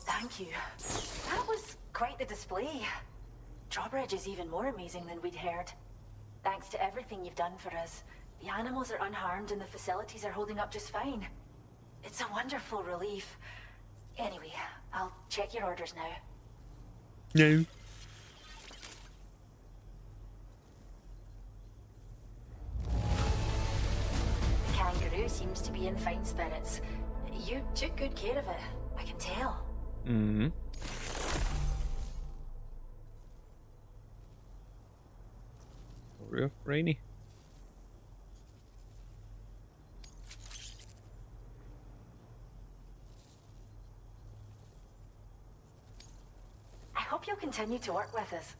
Thank you. That was quite the display. Drawbridge is even more amazing than we'd heard. Thanks to everything you've done for us, the animals are unharmed and the facilities are holding up just fine. It's a wonderful relief. Anyway, I'll check your orders now. No. The kangaroo seems to be in fine spirits. You took good care of it, I can tell. Mm-hmm. Story of Rainy. I hope you'll continue to work with us.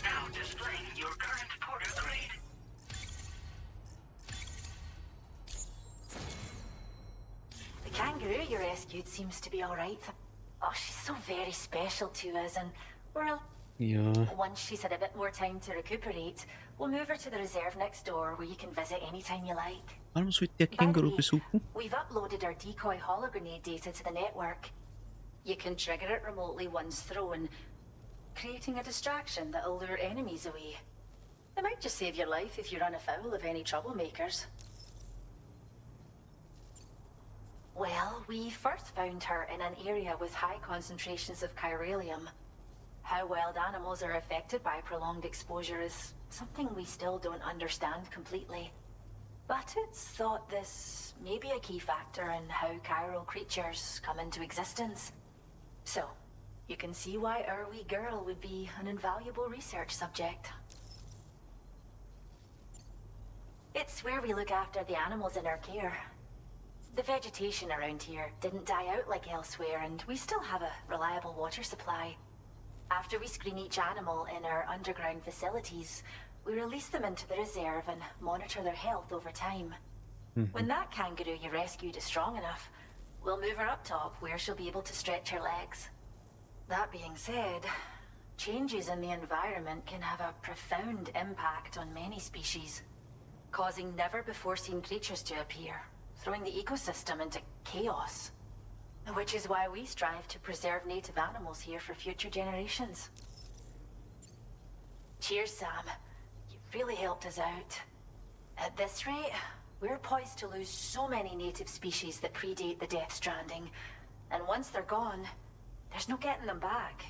Now displaying your current porter grade. The kangaroo you rescued seems to be all right. Oh, she's so very special to us, and well, Yeah. once she's had a bit more time to recuperate, we'll move her to the reserve next door where you can visit anytime you like. Warum sollte der Känguru besuchen? We've uploaded our decoy hologrenade data to the network. You can trigger it remotely once thrown, creating a distraction that'll lure enemies away. It might just save your life if you run afoul of any troublemakers. Well, we first found her in an area with high concentrations of chiralium. How wild animals are affected by prolonged exposure is something we still don't understand completely. But it's thought this may be a key factor in how chiral creatures come into existence. So, you can see why our wee girl would be an invaluable research subject. It's where we look after the animals in our care. The vegetation around here didn't die out like elsewhere, and we still have a reliable water supply. After we screen each animal in our underground facilities, we release them into the reserve and monitor their health over time. When that kangaroo you rescued is strong enough, we'll move her up top where she'll be able to stretch her legs. That being said, changes in the environment can have a profound impact on many species, causing never-before-seen creatures to appear, throwing the ecosystem into chaos. Which is why we strive to preserve native animals here for future generations. Cheers, Sam. You've really helped us out. At this rate, we're poised to lose so many native species that predate the Death Stranding. And once they're gone, there's no getting them back.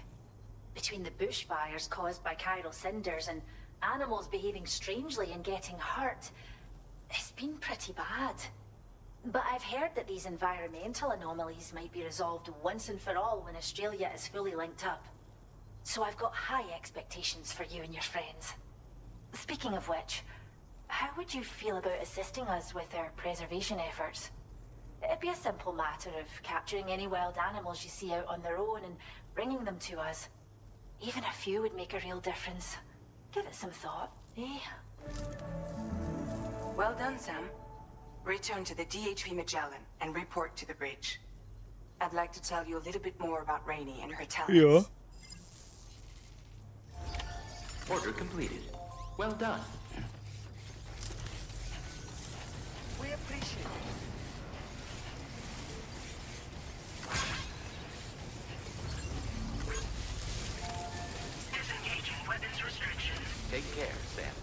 Between the bushfires caused by chiral cinders and animals behaving strangely and getting hurt, it's been pretty bad. But I've heard that these environmental anomalies might be resolved once and for all when Australia is fully linked up. So I've got high expectations for you and your friends. Speaking of which, how would you feel about assisting us with our preservation efforts? It'd be a simple matter of capturing any wild animals you see out on their own and bringing them to us. Even a few would make a real difference. Give it some thought, eh? Well done, Sam. Return to the DHV Magellan and report to the bridge. I'd like to tell you a little bit more about Rainey and her talents. Order completed. Well done. We appreciate it. Disengaging weapons restrictions. Take care, Sam.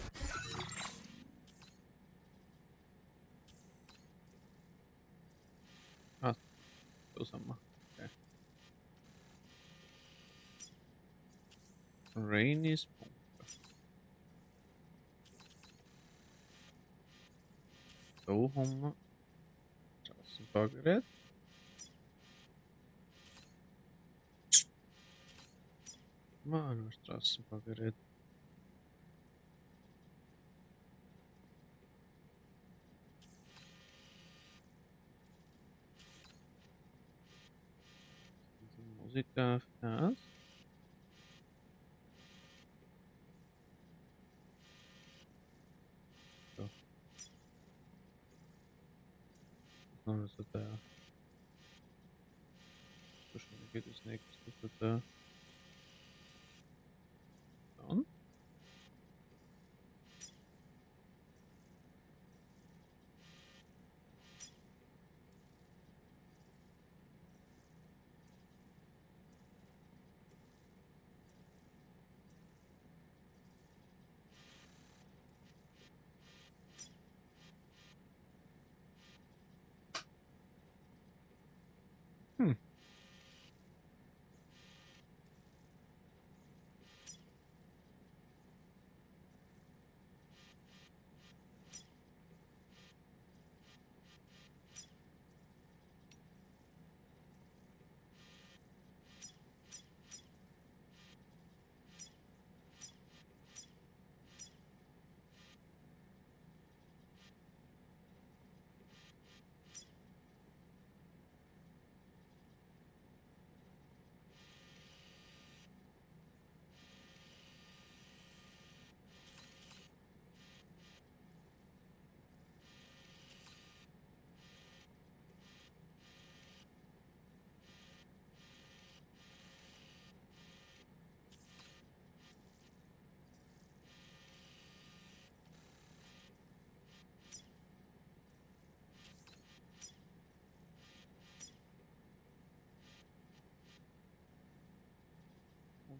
Samma. Okay. Rainy's bunker. Så har man Straßenbaugerät. Man Straßenbaugerät. Musiker fährst. So. Also der. So schnell geht es nicht. Das ist der. Dann.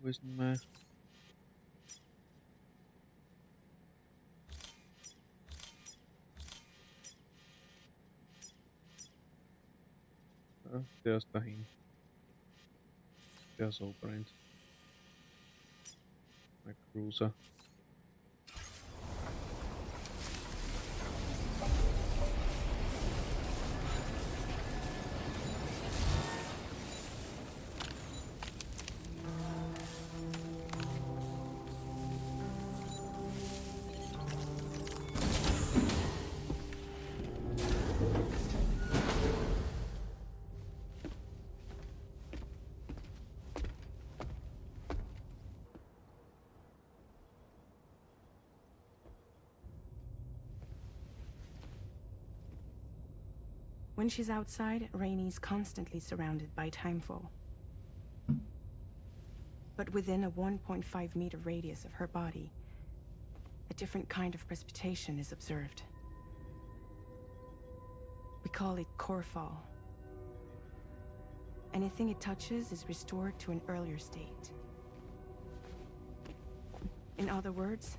Wo ist denn mal? Ja, der ist dahin. Der so brennt. Mein Cruiser. When she's outside, Rainey's constantly surrounded by timefall. But within a 1.5-meter radius of her body, a different kind of precipitation is observed. We call it core fall. Anything it touches is restored to an earlier state. In other words,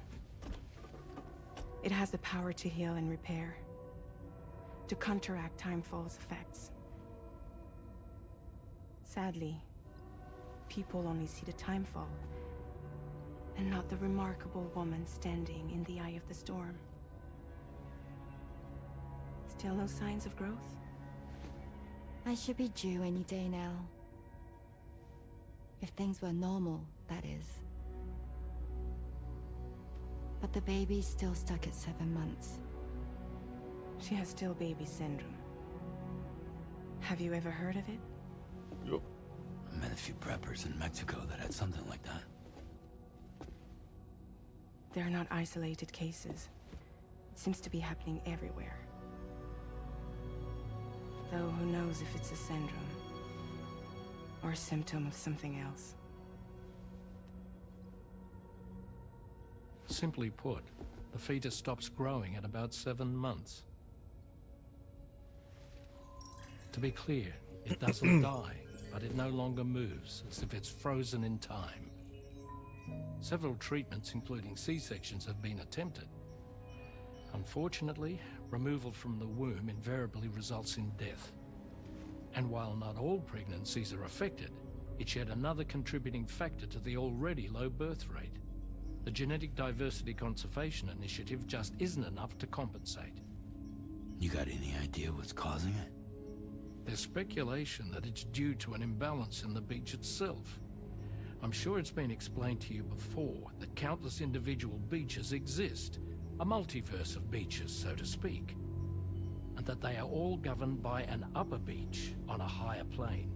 it has the power to heal and repair, to counteract timefall's effects. Sadly, people only see the timefall, and not the remarkable woman standing in the eye of the storm. Still no signs of growth? I should be due any day now. If things were normal, that is. But the baby's still stuck at 7 months. She has still baby syndrome. Have you ever heard of it? Yup. I met a few preppers in Mexico that had something like that. They're not isolated cases. It seems to be happening everywhere. Though who knows if it's a syndrome or a symptom of something else. Simply put, the fetus stops growing at about 7 months. To be clear, it doesn't die, but it no longer moves, as if it's frozen in time. Several treatments, including C-sections, have been attempted. Unfortunately, removal from the womb invariably results in death. And while not all pregnancies are affected, it's yet another contributing factor to the already low birth rate. The Genetic Diversity Conservation Initiative just isn't enough to compensate. You got any idea what's causing it? There's speculation that it's due to an imbalance in the beach itself. I'm sure it's been explained to you before that countless individual beaches exist, a multiverse of beaches, so to speak, and that they are all governed by an upper beach on a higher plane.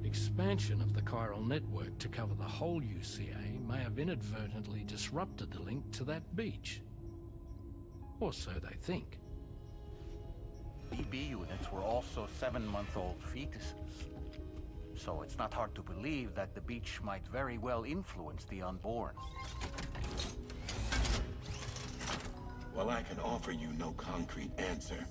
Expansion of the chiral network to cover the whole UCA may have inadvertently disrupted the link to that beach. Or so they think. BB units were also 7-month-old fetuses. So it's not hard to believe that the beach might very well influence the unborn. While I can offer you no concrete answer,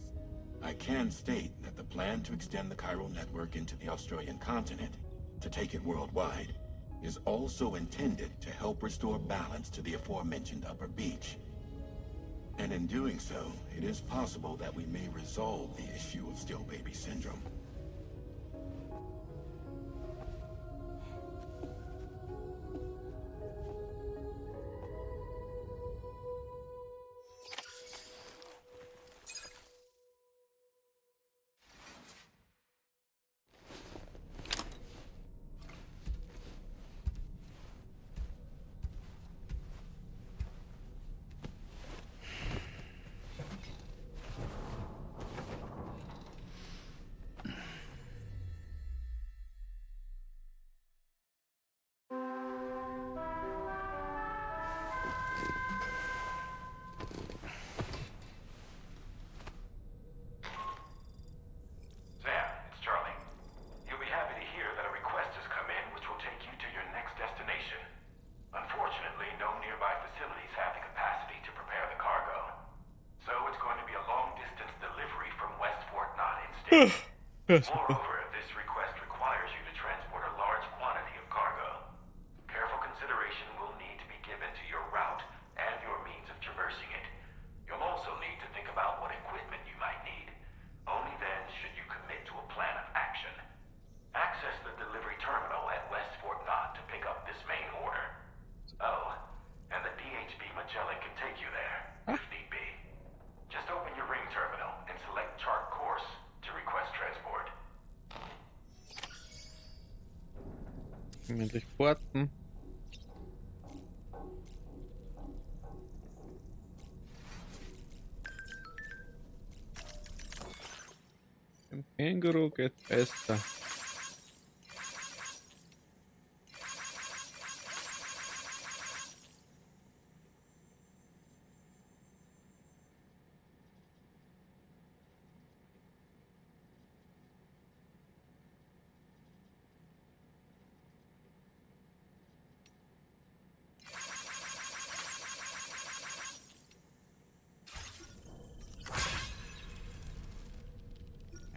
I can state that the plan to extend the chiral network into the Australian continent, to take it worldwide, is also intended to help restore balance to the aforementioned upper beach. And in doing so, it is possible that we may resolve the issue of still baby syndrome. Sam, it's Charlie. You'll be happy to hear that a request has come in which will take you to your next destination. Unfortunately, no nearby facilities have the capacity to prepare the cargo. So it's going to be a long-distance delivery from West Fort Knott instead. Moreover, this request requires you to transport a large quantity of cargo. Careful consideration will need to be given to your route and your means of traversing it. You'll also need to think about what equipment you might need. Only then should you commit to a plan of action. Endlich porten. Dem Känguru geht's besser.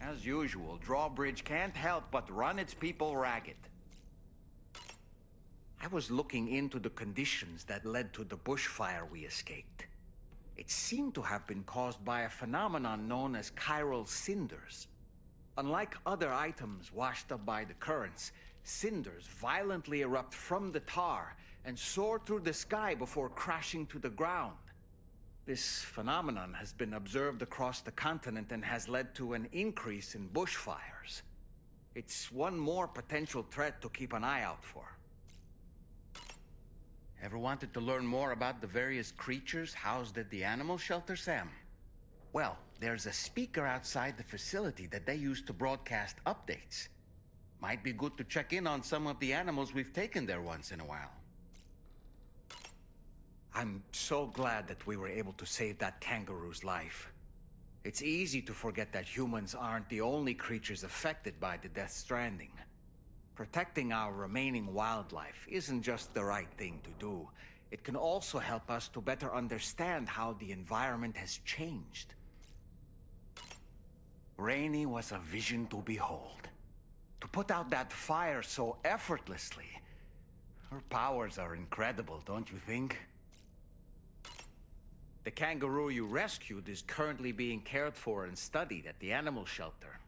As usual, Drawbridge can't help but run its people ragged. I was looking into the conditions that led to the bushfire we escaped. It seemed to have been caused by a phenomenon known as chiral cinders. Unlike other items washed up by the currents, cinders violently erupt from the tar and soar through the sky before crashing to the ground. This phenomenon has been observed across the continent and has led to an increase in bushfires. It's one more potential threat to keep an eye out for. Ever wanted to learn more about the various creatures housed at the animal shelter, Sam? Well, there's a speaker outside the facility that they use to broadcast updates. Might be good to check in on some of the animals we've taken there once in a while. I'm so glad that we were able to save that kangaroo's life. It's easy to forget that humans aren't the only creatures affected by the Death Stranding. Protecting our remaining wildlife isn't just the right thing to do. It can also help us to better understand how the environment has changed. Rainey was a vision to behold. To put out that fire so effortlessly. Her powers are incredible, don't you think? The kangaroo you rescued is currently being cared for and studied at the animal shelter.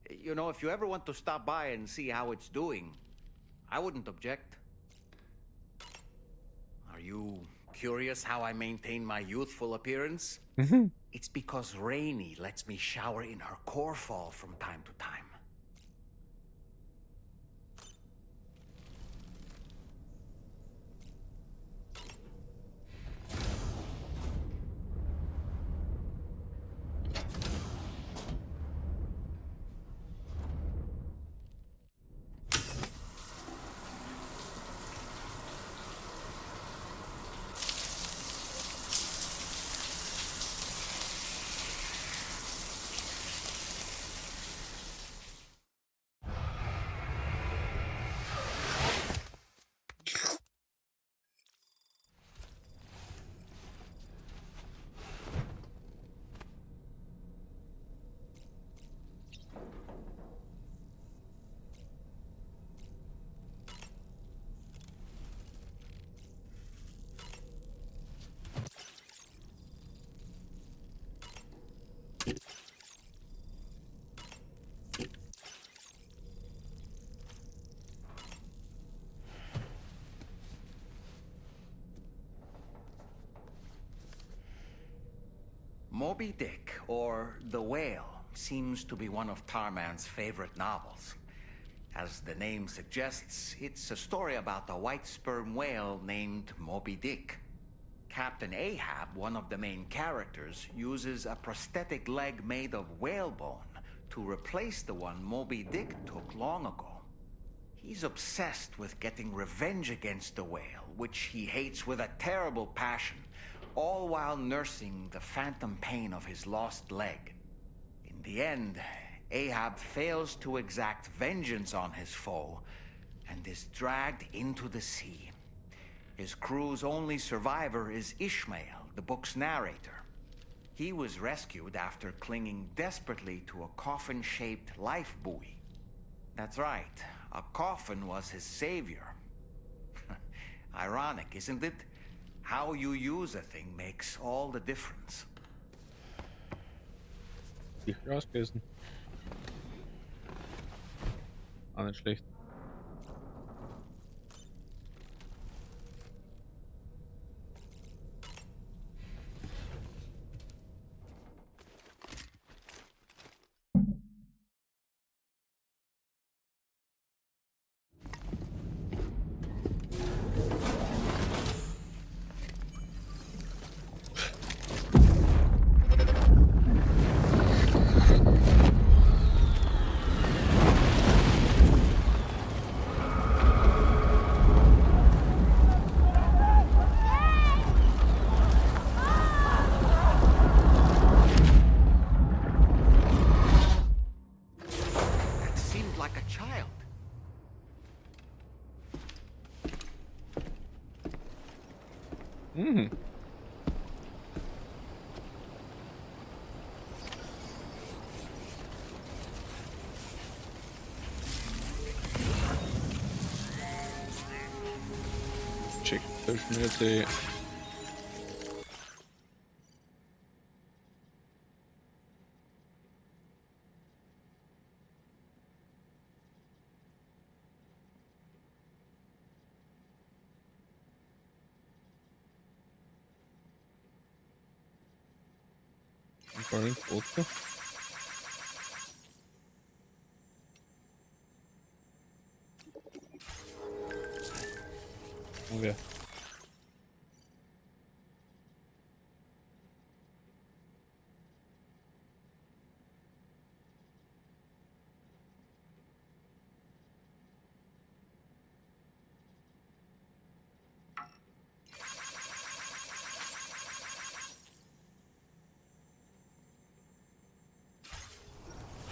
You know, if you ever want to stop by and see how it's doing, I wouldn't object. Are you curious how I maintain my youthful appearance? It's because Rainey lets me shower in her core fall from time to time. Moby Dick, or The Whale, seems to be one of Tarman's favorite novels. As the name suggests, it's a story about a white sperm whale named Moby Dick. Captain Ahab, one of the main characters, uses a prosthetic leg made of whalebone to replace the one Moby Dick took long ago. He's obsessed with getting revenge against the whale, which he hates with a terrible passion, all while nursing the phantom pain of his lost leg. In the end, Ahab fails to exact vengeance on his foe and is dragged into the sea. His crew's only survivor is Ishmael, the book's narrator. He was rescued after clinging desperately to a coffin-shaped life buoy. That's right, a coffin was his savior. Ironic, isn't it? How you use a thing makes all the difference. Die rausgerissen. Auch nicht schlecht. Mhm. Check, da ist mir jetzt ein Foto. Okay.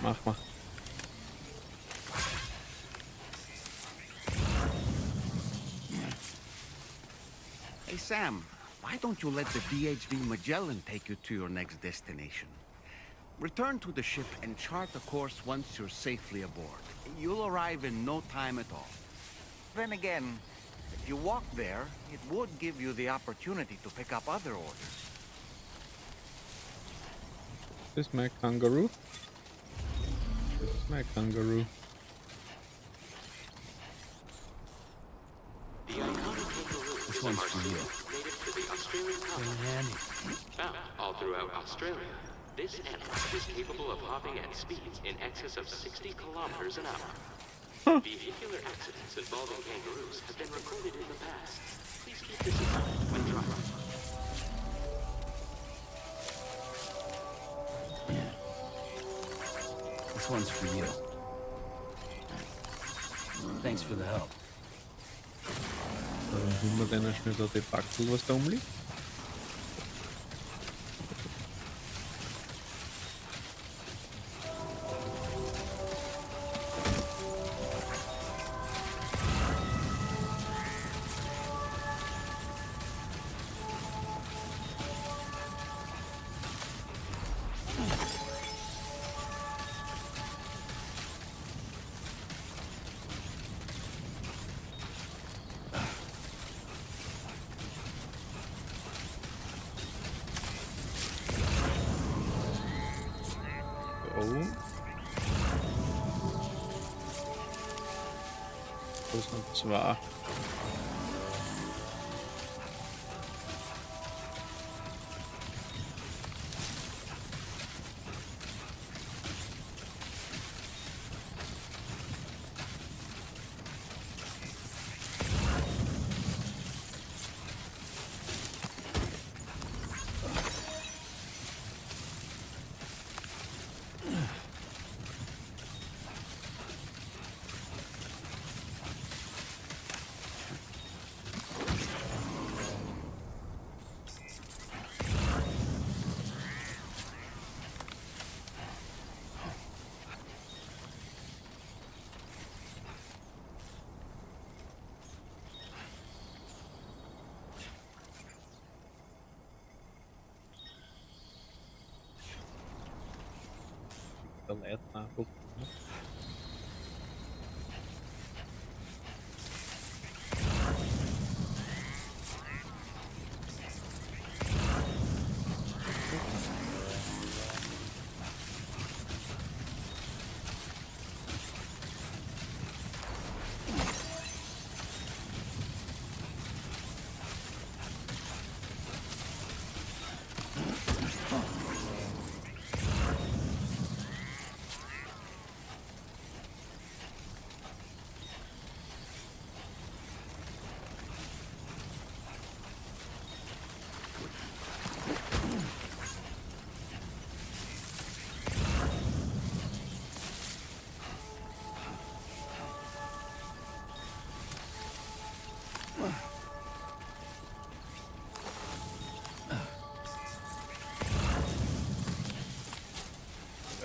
Mach mal. Hey, Sam, why don't you let the DHV Magellan take you to your next destination? Return to the ship and chart a course once you're safely aboard. You'll arrive in no time at all. Then again, if you walk there, it would give you the opportunity to pick up other orders. This is my kangaroo. This is my kangaroo. The iconic kangaroo This is a one's for marsupial you. native to the Australian continent. Found all throughout Australia, this animal is capable of hopping at speeds in excess of 60 kilometers an hour. Vehicular accidents involving kangaroos have been recorded in the past. Please keep this in mind when driving. This one's for you. Thanks for the help. Dann holen wir den schnell da die Backel, was da umliegt. Das sind zwei. Der Leitnagel.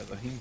Da hinten.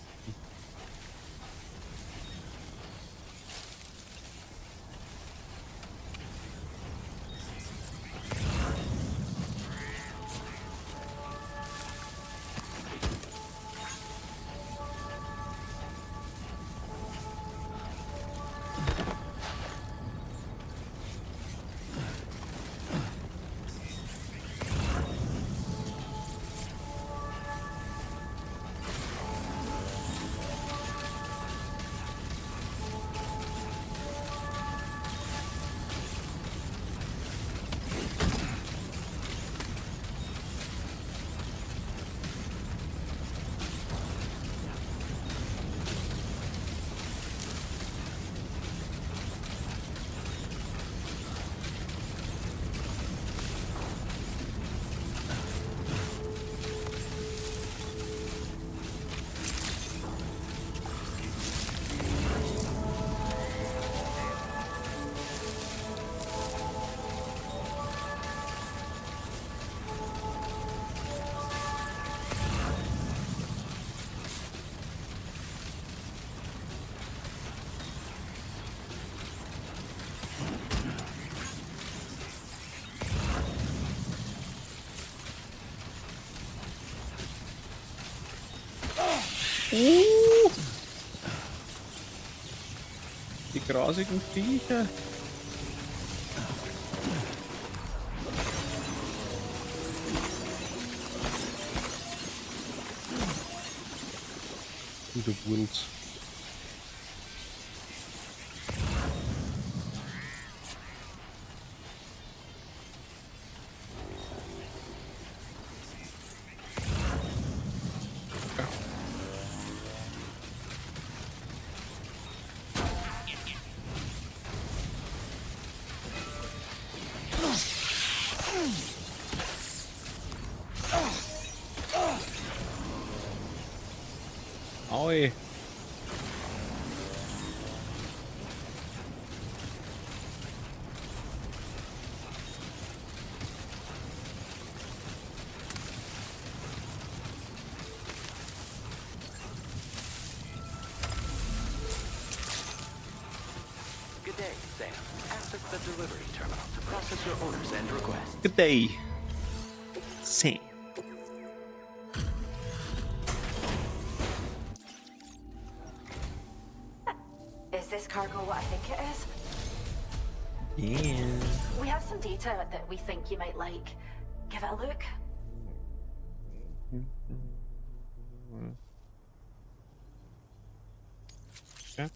Die grasigen Viecher. Du Wurz. Aui. Good day, Sam. Access the delivery terminal to process your orders and requests. Good day. Sam. Is this cargo what I think it is? Yeah. We have some data that we think you might like. Give it a look. Yeah.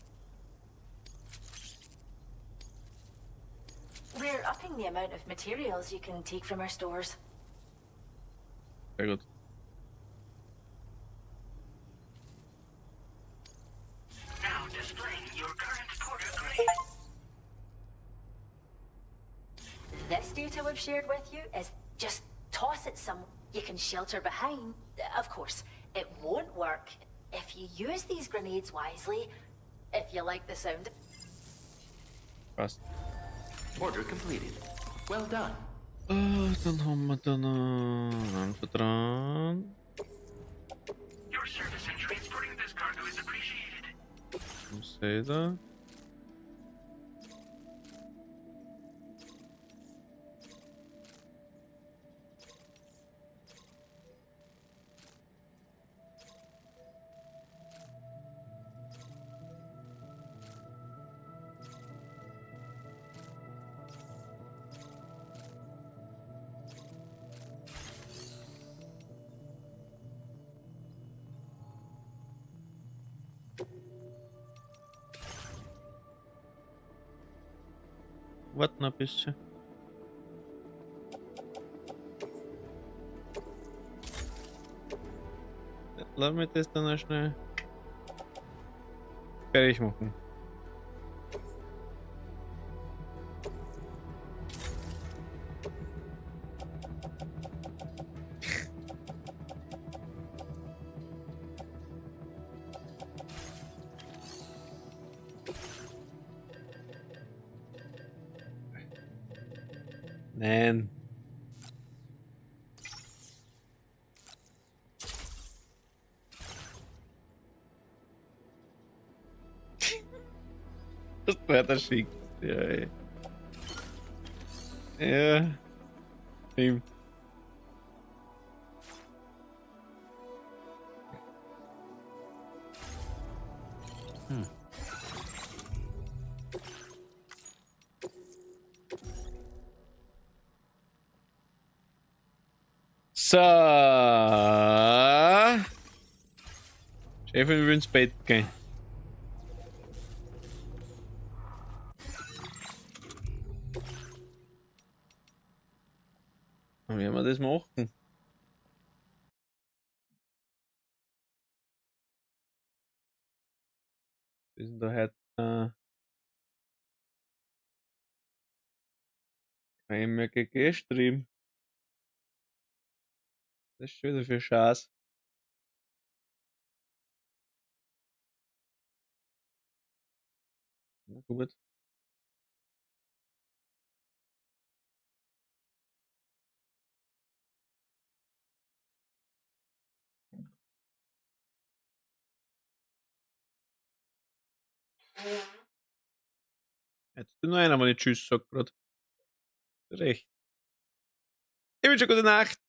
We're upping the amount of materials you can take from our stores. Very good. Now displaying your current porter grade. This data we've shared with you is just toss it some you can shelter behind. Of course, it won't work if you use these grenades wisely. If you like the sound. Passt. Order completed. Well done. Dann haben wir da noch einen dran. Your service in transporting this cargo is appreciated. Sei da. Warte noch ein bisschen. Lass mich das dann noch schnell fertig machen. Nein. Das weiter schickt. Ja, ey. Ja. Stimmt. So. Chefin will ins Bett gehen. Wie werden wir das machen? Wir sind da heute kein mehr GG-Stream. Das ist schon wieder für Scheiß. Na gut. Jetzt nur einer, wenn ich Tschüss sag grad. Recht. Ich wünsche gute Nacht.